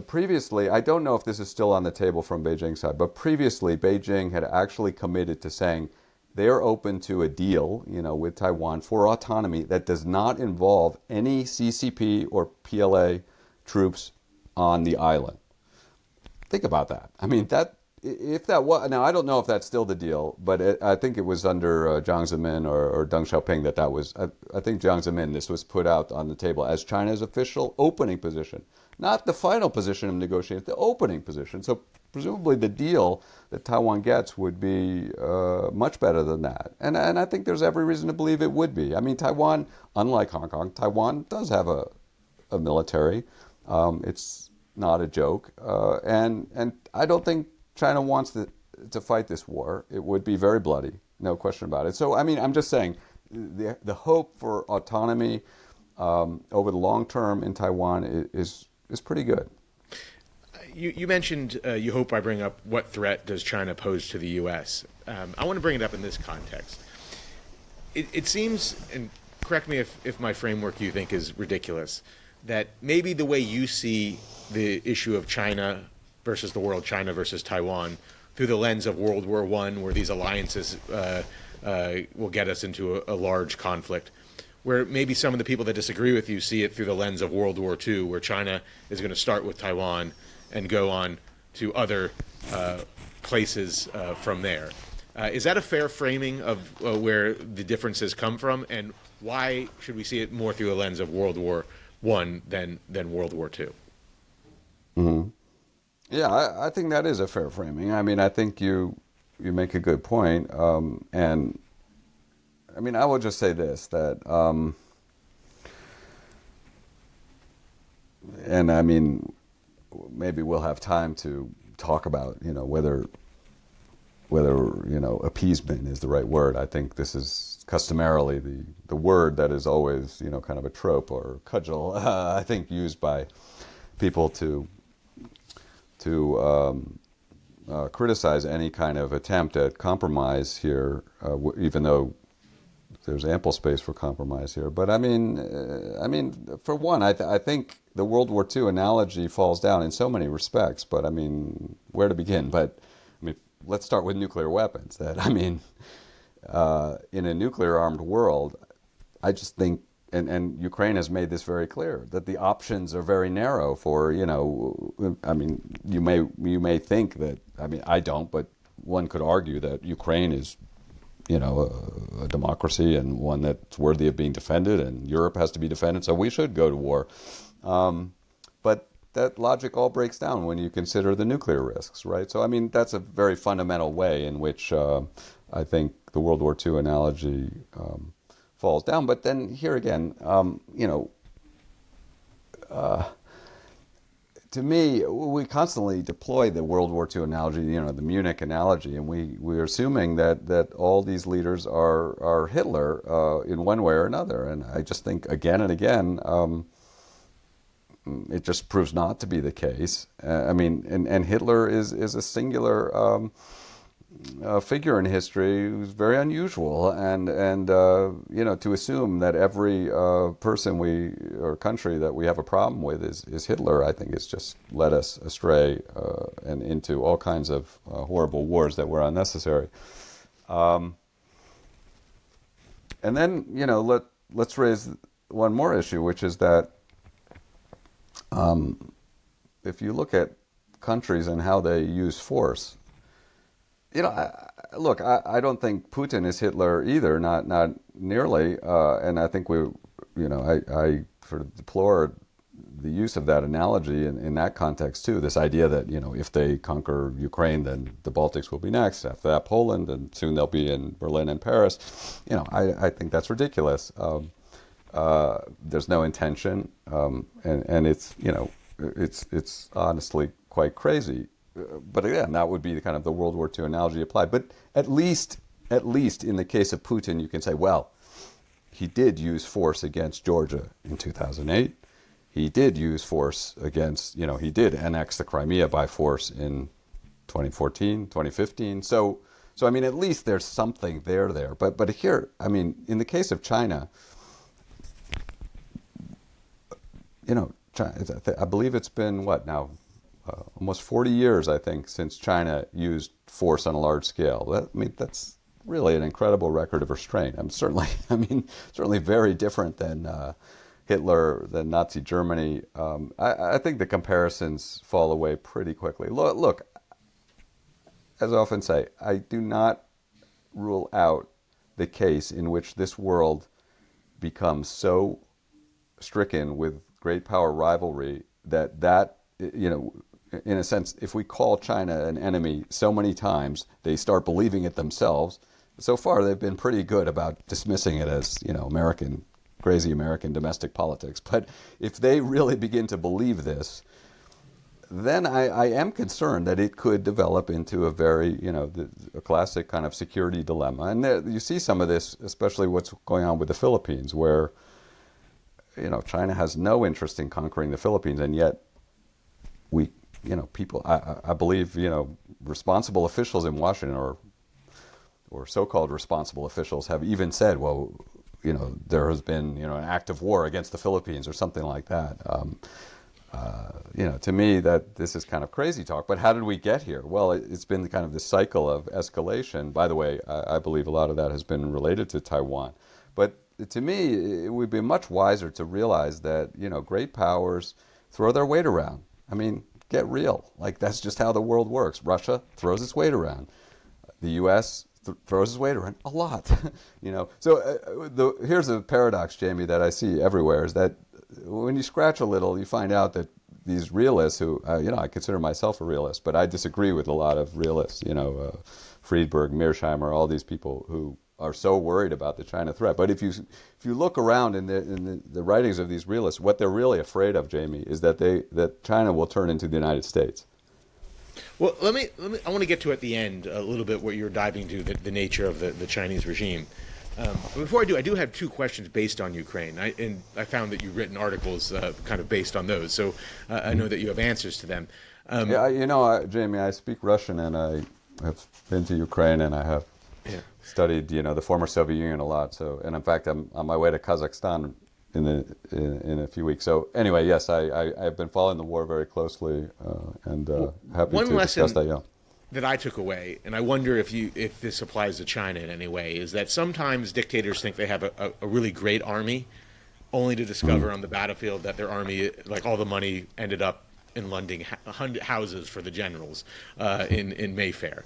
Previously, I don't know if this is still on the table from Beijing's side, but previously Beijing had actually committed to saying they are open to a deal, with Taiwan for autonomy that does not involve any CCP or PLA troops on the island. Think about that. I mean, if that was, now I don't know if that's still the deal, but I think it was under Jiang Zemin or Deng Xiaoping that was. I think Jiang Zemin, this was put out on the table as China's official opening position, not the final position of negotiating, the opening position. So presumably the deal that Taiwan gets would be much better than that. And I think there's every reason to believe it would be. I mean, Taiwan, unlike Hong Kong, Taiwan does have a military. It's not a joke. And I don't think China wants to fight this war. It would be very bloody, no question about it. So, I mean, I'm just saying the hope for autonomy over the long term in Taiwan is pretty good.
You mentioned you hope I bring up what threat does China pose to the U.S. I want to bring it up in this context. It seems, and correct me if my framework you think is ridiculous, that maybe the way you see the issue of China versus the world, China versus Taiwan, through the lens of World War I, where these alliances will get us into a large conflict, where maybe some of the people that disagree with you see it through the lens of World War II, where China is going to start with Taiwan and go on to other places from there. Is that a fair framing of where the differences come from, and why should we see it more through the lens of World War one than World War II.
Hmm. Yeah, I think that is a fair framing. I mean, I think you make a good point, and I mean, I will just say this that, and I mean, maybe we'll have time to talk about whether appeasement is the right word. I think this is customarily the word that is always kind of a trope or cudgel. I think used by people to criticize any kind of attempt at compromise here, even though there's ample space for compromise here. But I mean, for one, I think the World War II analogy falls down in so many respects. But I mean, where to begin? But I mean, let's start with nuclear weapons. That I mean, in a nuclear-armed world, I just think, and Ukraine has made this very clear, that the options are very narrow for, I mean, you may think that, I mean, I don't, but one could argue that Ukraine is, a democracy and one that's worthy of being defended, and Europe has to be defended, so we should go to war. But that logic all breaks down when you consider the nuclear risks, right? So, I mean, that's a very fundamental way in which I think the World War II analogy falls down. But then here again, to me, we constantly deploy the World War II analogy, the Munich analogy, and we're assuming that all these leaders are Hitler in one way or another. And I just think again and again, it just proves not to be the case. I mean, and Hitler is a singular figure in history who's very unusual, and to assume that every person or country that we have a problem with is Hitler, I think, has just led us astray and into all kinds of horrible wars that were unnecessary. And then let's raise one more issue, which is that if you look at countries and how they use force. I don't think Putin is Hitler either, not nearly. And I think I sort of deplore the use of that analogy in that context too. This idea that if they conquer Ukraine, then the Baltics will be next. After that, Poland, and soon they'll be in Berlin and Paris. I think that's ridiculous. There's no intention, and it's honestly quite crazy. But again, that would be the kind of the World War II analogy applied. But at least in the case of Putin, you can say, well, he did use force against Georgia in 2008. He did use force against, he did annex the Crimea by force in 2014, 2015. So I mean, at least there's something there. But here, I mean, in the case of China, I believe it's been what now? Almost 40 years, I think, since China used force on a large scale. That's really an incredible record of restraint. Certainly very different than Hitler, than Nazi Germany. I think the comparisons fall away pretty quickly. Look, as I often say, I do not rule out the case in which this world becomes so stricken with great power rivalry that in a sense, if we call China an enemy so many times, they start believing it themselves. So far, they've been pretty good about dismissing it as, crazy American domestic politics. But if they really begin to believe this, then I am concerned that it could develop into a very, a classic kind of security dilemma. And you see some of this, especially what's going on with the Philippines, where, China has no interest in conquering the Philippines, and yet people, I believe, responsible officials in Washington or so-called responsible officials have even said, well, there has been, an act of war against the Philippines or something like that. To me, that this is kind of crazy talk. But how did we get here? Well, it's been kind of this cycle of escalation. By the way, I believe a lot of that has been related to Taiwan. But to me, it would be much wiser to realize that, great powers throw their weight around. I mean, get real. Like, that's just how the world works. Russia throws its weight around. The U.S. throws its weight around a lot. So here's a paradox, Jamie, that I see everywhere, is that when you scratch a little, you find out that these realists who, I consider myself a realist, but I disagree with a lot of realists, Friedberg, Mearsheimer, all these people who are so worried about the China threat. But if you look around in the writings of these realists, what they're really afraid of, Jamie, is that China will turn into the United States.
Well, I want to get to at the end a little bit what you're diving into the nature of the Chinese regime. Before I do have two questions based on Ukraine. I found that you've written articles kind of based on those, so I know that you have answers to them.
Yeah, Jamie, I speak Russian, and I have been to Ukraine, and I have
Yeah.
studied, the former Soviet Union a lot. So, and in fact, I'm on my way to Kazakhstan in a few weeks. So, anyway, yes, I've been following the war very closely, and happy
One
to discuss
lesson
that. Yeah.
that I took away, and I wonder if this applies to China in any way, is that sometimes dictators think they have a really great army, only to discover on the battlefield that their army, like all the money, ended up in lending houses for the generals in Mayfair.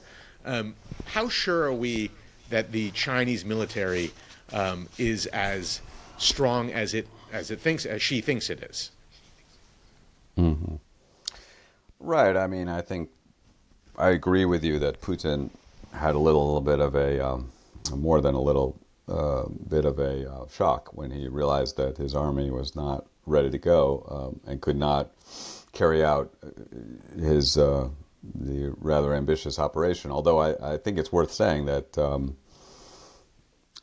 How sure are we that the Chinese military is as strong as she thinks it is?
Right. I mean, I think I agree with you that Putin had a little bit of a, more than a little bit of a shock when he realized that his army was not ready to go and could not carry out the rather ambitious operation. Although I think it's worth saying that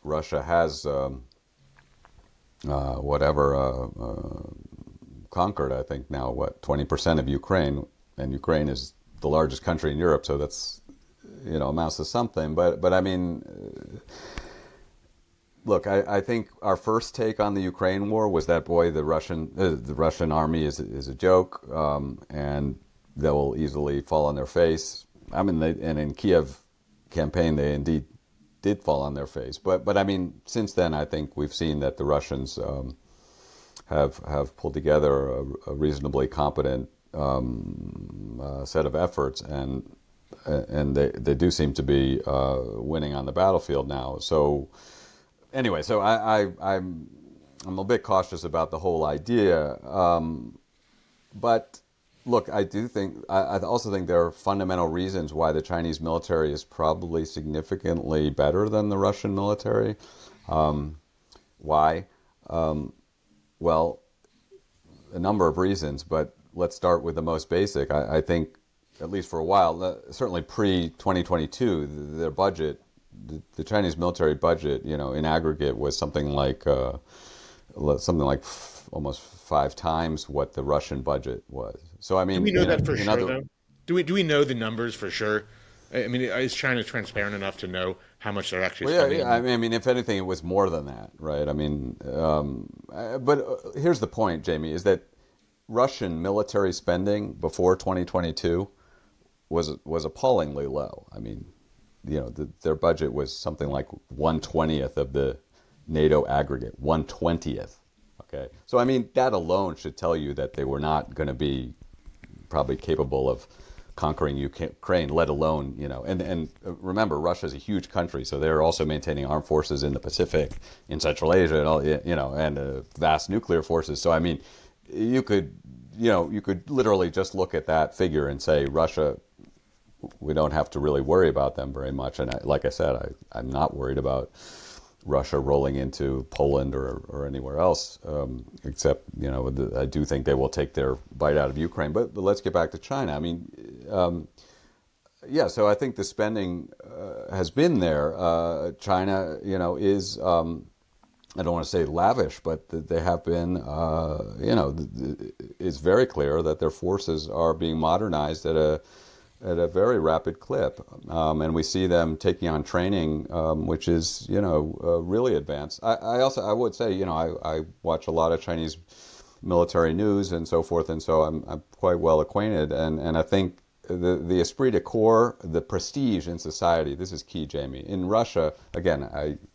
Russia has conquered, I think now, 20% of Ukraine, and Ukraine is the largest country in Europe, so that's, amounts to something. But I mean, look, I think our first take on the Ukraine war was that, boy, the Russian army is a joke, and they will easily fall on their face. I mean, and in Kiev campaign, they indeed did fall on their face. But I mean, since then, I think we've seen that the Russians have pulled together a reasonably competent set of efforts, and they do seem to be winning on the battlefield now. So anyway, so I'm a bit cautious about the whole idea, but look, I also think there are fundamental reasons why the Chinese military is probably significantly better than the Russian military. Why? Well, a number of reasons, but let's start with the most basic. I think, at least for a while, certainly pre-2022, their budget, the Chinese military budget, in aggregate was something like almost 5 times what the Russian budget was. So I
Do
mean,
we know that for sure, though? Do we know the numbers for sure? I mean, is China transparent enough to know how much they're actually
well,
spending?
yeah. I mean, if anything, it was more than that, right? I mean, but here's the point, Jamie, is that Russian military spending before 2022 was appallingly low. I mean, their budget was something like 1/20th of the NATO aggregate, 1/20th. Okay, so I mean, that alone should tell you that they were not going to be probably capable of conquering Ukraine, let alone, and remember, Russia is a huge country, so they're also maintaining armed forces in the Pacific, in Central Asia, and all, and vast nuclear forces. So I mean, you could literally just look at that figure and say, Russia, we don't have to really worry about them very much. And like I said, I'm not worried about Russia rolling into Poland or anywhere else, except, I do think they will take their bite out of Ukraine. But let's get back to China. I mean, yeah, so I think the spending has been there. China, is, I don't want to say lavish, but they have been, it's very clear that their forces are being modernized at a very rapid clip, and we see them taking on training, which is really advanced. I would say I watch a lot of Chinese military news and so forth, and so I'm quite well acquainted, and I think the esprit de corps, the prestige in society, this is key, Jamie. In Russia, again,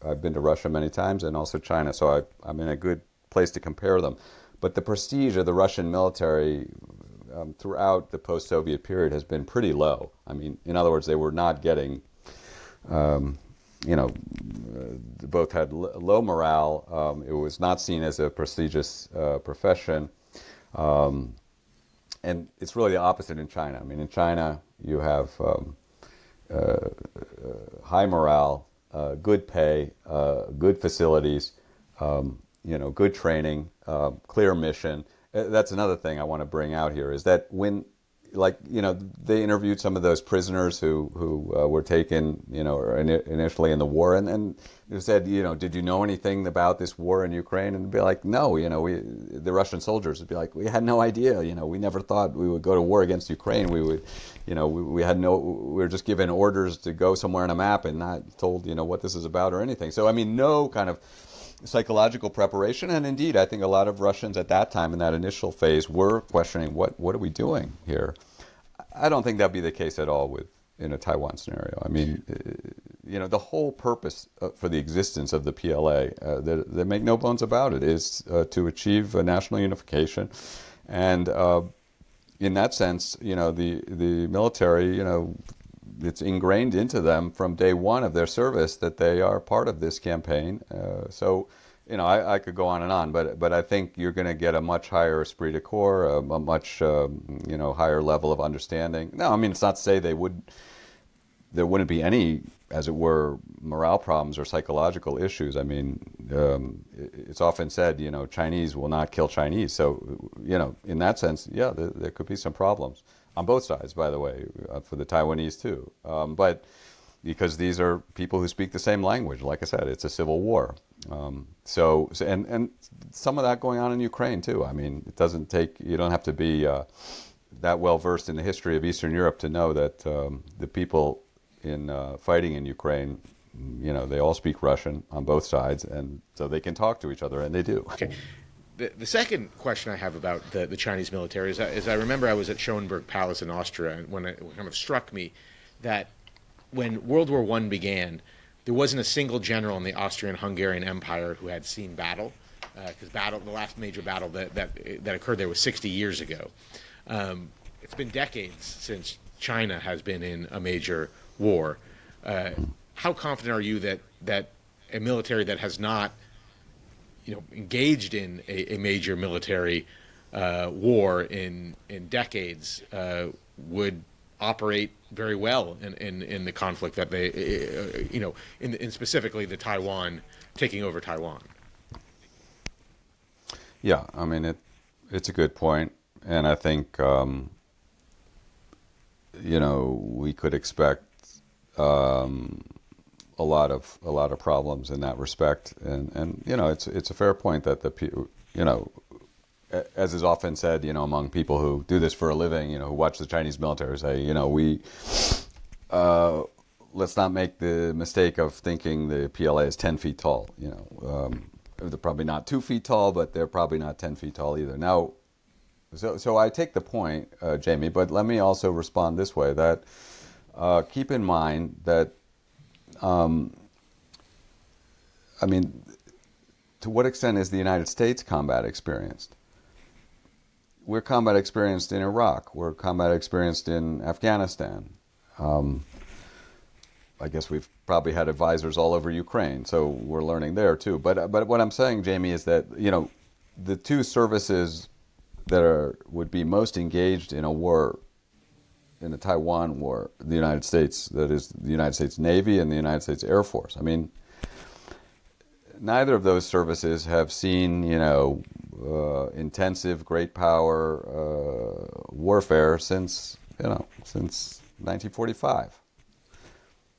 I've been to Russia many times, and also China, so I'm in a good place to compare them. But the prestige of the Russian military throughout the post-Soviet period has been pretty low. I mean, in other words, they were not getting both had low morale. It was not seen as a prestigious profession. And it's really the opposite in China. I mean, in China, you have high morale, good pay, good facilities, good training, clear mission. That's another thing I want to bring out here is that when, they interviewed some of those prisoners who were taken, initially in the war, and they said, did you know anything about this war in Ukraine? And they'd be like, no, the Russian soldiers would be like, we had no idea, we never thought we would go to war against Ukraine. We would, we were just given orders to go somewhere on a map and not told, what this is about or anything. So, I mean, no kind of psychological preparation, and indeed, I think a lot of Russians at that time in that initial phase were questioning what are we doing here. I don't think that'd be the case at all in a Taiwan scenario. I mean, the whole purpose for the existence of the PLA, they make no bones about it, is to achieve national unification, and in that sense, the military, it's ingrained into them from day one of their service that they are part of this campaign. So, I could go on, but I think you're going to get a much higher esprit de corps, a much higher level of understanding. No, I mean, it's not to say there wouldn't be any, as it were, morale problems or psychological issues. I mean, it's often said, Chinese will not kill Chinese. So, in that sense, yeah, there could be some problems. On both sides, by the way, for the Taiwanese too. But because these are people who speak the same language, like I said, it's a civil war. So and some of that going on in Ukraine too. I mean, you don't have to be that well versed in the history of Eastern Europe to know that the people in fighting in Ukraine, they all speak Russian on both sides, and so they can talk to each other, and they do.
Okay. The second question I have about the Chinese military is I remember I was at Schönberg Palace in Austria, and when it kind of struck me that when World War I began, there wasn't a single general in the Austrian-Hungarian Empire who had seen battle, because the last major battle that occurred there was 60 years ago. It's been decades since China has been in a major war. How confident are you that a military that has not engaged in a major military war in decades would operate very well in the conflict that they, in specifically the Taiwan, taking over Taiwan?
Yeah, I mean, it's a good point, and I think, we could expect a lot of problems in that respect, and it's a fair point that as is often said, among people who do this for a living, who watch the Chinese military, say, let's not make the mistake of thinking the PLA is 10 feet tall. They're probably not 2 feet tall, but they're probably not 10 feet tall either. Now, so I take the point, Jamie, but let me also respond this way: that keep in mind that. I mean, to what extent is the United States combat experienced? We're combat experienced in Iraq. We're combat experienced in Afghanistan. I guess we've probably had advisors all over Ukraine, so we're learning there too. But what I'm saying, Jamie, is that the two services that would be most engaged in a war, in the Taiwan War, the United States, that is the United States Navy and the United States Air Force. I mean, neither of those services have seen, intensive, great power warfare since 1945.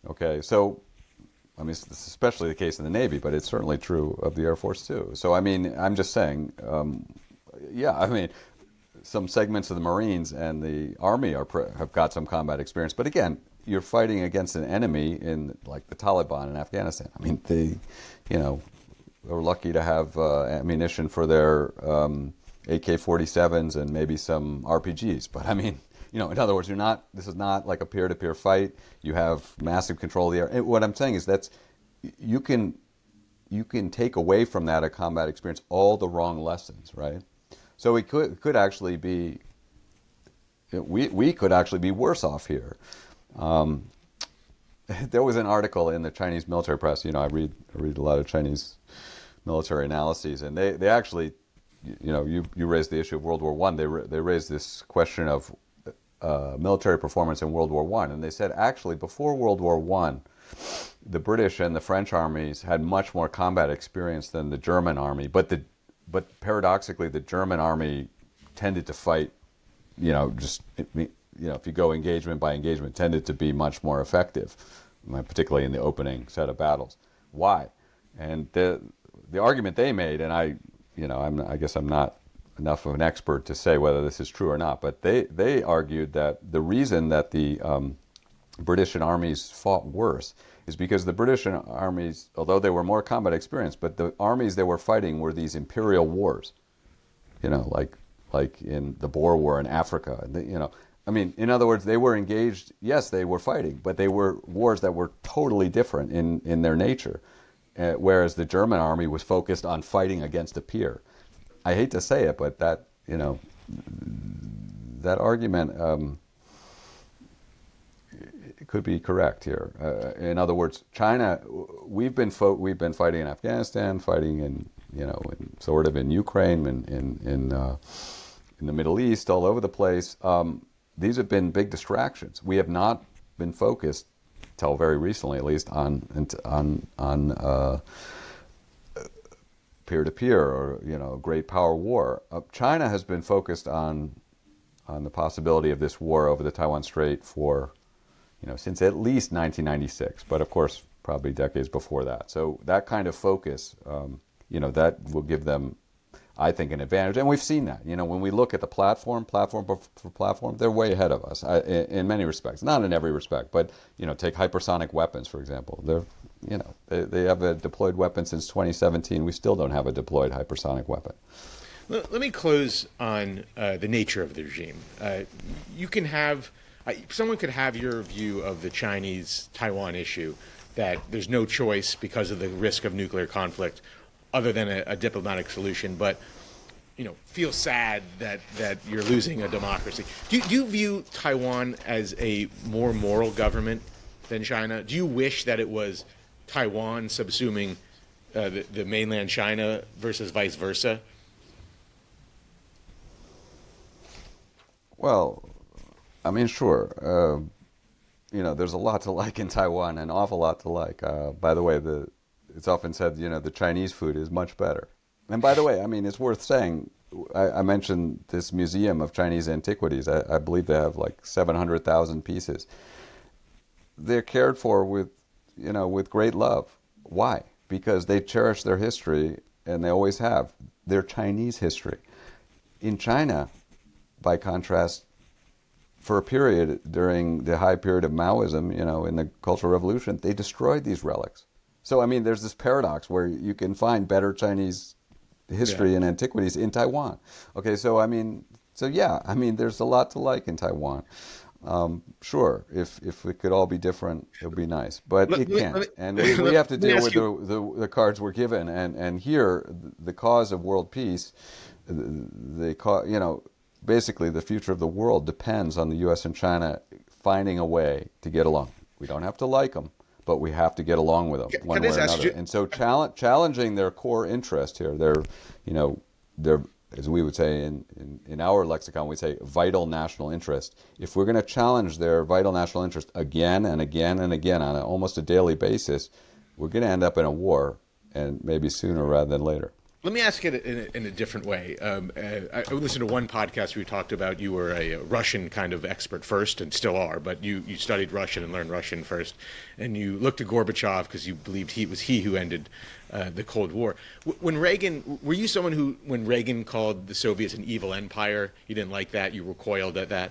Okay, so, I mean, it's especially the case in the Navy, but it's certainly true of the Air Force too. So, I mean, I'm just saying, some segments of the Marines and the Army have got some combat experience, but again, you're fighting against an enemy in like the Taliban in Afghanistan. I mean, they, are lucky to have ammunition for their AK-47s and maybe some RPGs. But I mean, in other words, this is not like a peer-to-peer fight. You have massive control of the air. And what I'm saying is you can take away from that a combat experience all the wrong lessons, right? So it could actually be, we could actually be worse off here. there was an article in the Chinese military press. I read a lot of Chinese military analyses, and they actually, you raised the issue of World War One. They raised this question of military performance in World War One, and they said actually before World War One, the British and the French armies had much more combat experience than the German army, but paradoxically the German army tended to fight, if you go engagement by engagement, tended to be much more effective, particularly in the opening set of battles. Why? And the argument they made, and I guess I'm not enough of an expert to say whether this is true or not, but they argued that the reason that the British armies fought worse is because the British armies, although they were more combat experienced, but the armies they were fighting were these imperial wars, like in the Boer War in Africa. In other words, they were engaged. Yes, they were fighting, but they were wars that were totally different in their nature. Whereas the German army was focused on fighting against a peer. I hate to say it, but that argument it could be correct here. In other words, China, we've been fighting in Afghanistan, fighting in Ukraine, in the Middle East, all over the place. These have been big distractions. We have not been focused, till very recently at least, on peer-to-peer or great power war. China has been focused on the possibility of this war over the Taiwan Strait for since at least 1996, but of course probably decades before that. So that kind of focus, that will give them, I think, an advantage. And we've seen that. When we look at the platform for platform, they're way ahead of us in many respects. Not in every respect, but take hypersonic weapons, for example. They have a deployed weapon since 2017. We still don't have a deployed hypersonic weapon.
Let me close on the nature of the regime. Someone could have your view of the Chinese-Taiwan issue, that there's no choice because of the risk of nuclear conflict other than a diplomatic solution, but feel sad that you're losing a democracy. Do you view Taiwan as a more moral government than China? Do you wish that it was Taiwan subsuming the mainland China versus vice versa?
Well, sure. There's a lot to like in Taiwan, an awful lot to like. By the way, it's often said, the Chinese food is much better. And by the way, it's worth saying, I mentioned this museum of Chinese antiquities. I believe they have like 700,000 pieces. They're cared for with great love. Why? Because they cherish their history, and they always have. Their Chinese history. In China, by contrast, for a period during the high period of Maoism, in the Cultural Revolution, they destroyed these relics. So, there's this paradox where you can find better Chinese history and antiquities in Taiwan. Okay, there's a lot to like in Taiwan. Sure, if it could all be different, it would be nice. But it can't. And we have to deal with the cards we're given. And here, the cause of world peace, basically the future of the world depends on the U.S. and China finding a way to get along. We don't have to like them, but we have to get along with them one way or another. And so challenging their core interest here, their, as we would say in our lexicon, we say vital national interest. If we're going to challenge their vital national interest again and again and again on almost a daily basis, we're going to end up in a war, and maybe sooner rather than later.
Let me ask it in a different way. I listened to one podcast where you talked about you were a Russian kind of expert first, and still are, but you studied Russian and learned Russian first, and you looked at Gorbachev because you believed he who ended the Cold War. Were you someone who, when Reagan called the Soviets an evil empire, you didn't like that, you recoiled at that?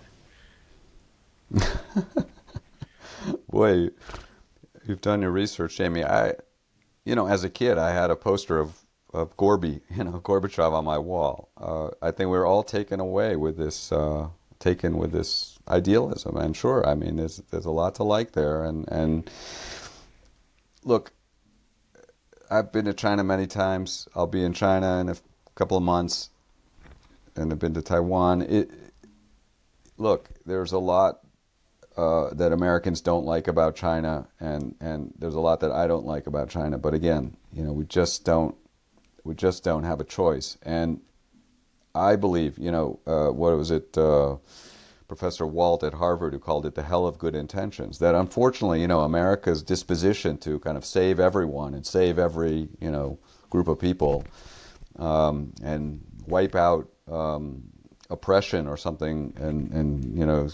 Boy, you've done your research, Jamie. As a kid, I had a poster of Gorbachev on my wall. I think we were all taken with this idealism. And sure, there's a lot to like there. And look, I've been to China many times. I'll be in China in a couple of months, and I've been to Taiwan. Look, there's a lot that Americans don't like about China, and there's a lot that I don't like about China. But again, we just don't have a choice. And I believe, what was it, Professor Walt at Harvard, who called it the hell of good intentions, that unfortunately, America's disposition to kind of save everyone and save every, group of people, and wipe out oppression or something, and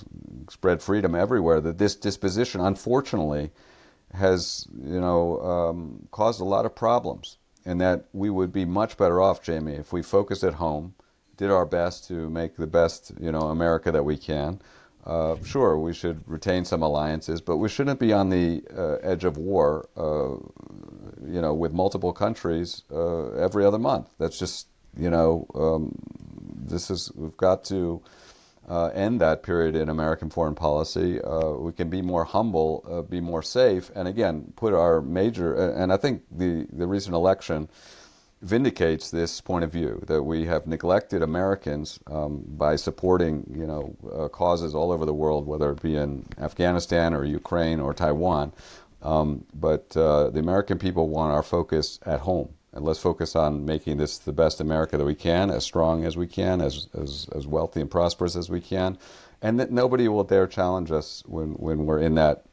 spread freedom everywhere, that this disposition, unfortunately, has, caused a lot of problems. And that we would be much better off, Jamie, if we focused at home, did our best to make the best, America that we can. Sure, we should retain some alliances, but we shouldn't be on the edge of war, with multiple countries every other month. That's just, we've got to end that period in American foreign policy. We can be more humble, be more safe, and again, put our major, and I think the recent election vindicates this point of view, that we have neglected Americans by supporting, causes all over the world, whether it be in Afghanistan or Ukraine or Taiwan. But the American people want our focus at home. And let's focus on making this the best America that we can, as strong as we can, as wealthy and prosperous as we can. And that nobody will dare challenge us when we're in that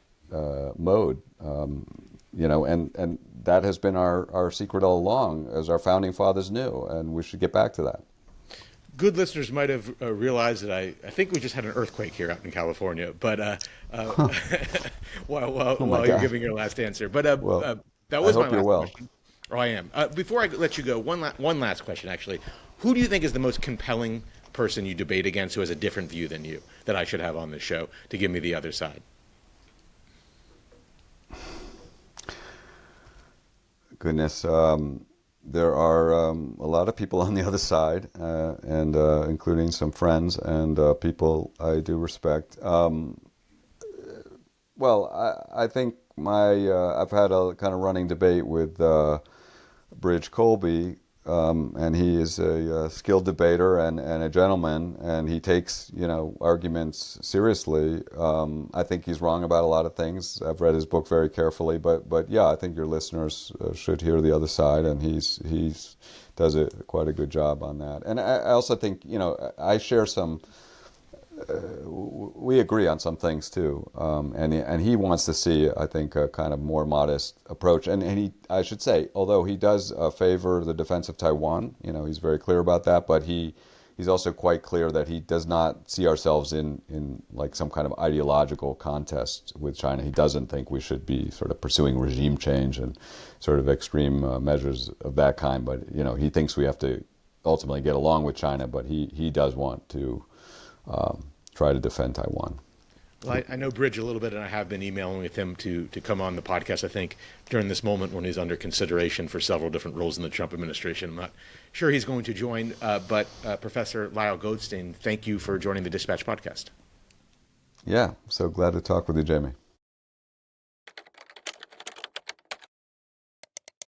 mode. And that has been our secret all along, as our founding fathers knew, and we should get back to that.
Good listeners might have realized that I think we just had an earthquake here out in California, but while you're giving your last answer. But that was my last question. Oh, I am. Before I let you go, one last question, actually. Who do you think is the most compelling person you debate against who has a different view than you that I should have on this show to give me the other side?
Goodness. There are a lot of people on the other side, and including some friends and people I do respect. I think I've had a kind of running debate with Bridge Colby, and he is a skilled debater and a gentleman, and he takes arguments seriously. I think he's wrong about a lot of things. I've read his book very carefully, but yeah, I think your listeners should hear the other side, and he's does quite a good job on that. And I also think I share some. We agree on some things too, and he wants to see, I think, a kind of more modest approach. And I should say, although he does favor the defense of Taiwan, he's very clear about that. But he's also quite clear that he does not see ourselves in like some kind of ideological contest with China. He doesn't think we should be sort of pursuing regime change and sort of extreme measures of that kind. But he thinks we have to ultimately get along with China. But he does want to try to defend Taiwan.
Well, I know Bridge a little bit, and I have been emailing with him to come on the podcast, I think, during this moment when he's under consideration for several different roles in the Trump administration. I'm not sure he's going to join, but Professor Lyle Goldstein, thank you for joining the Dispatch podcast.
Yeah, so glad to talk with you, Jamie.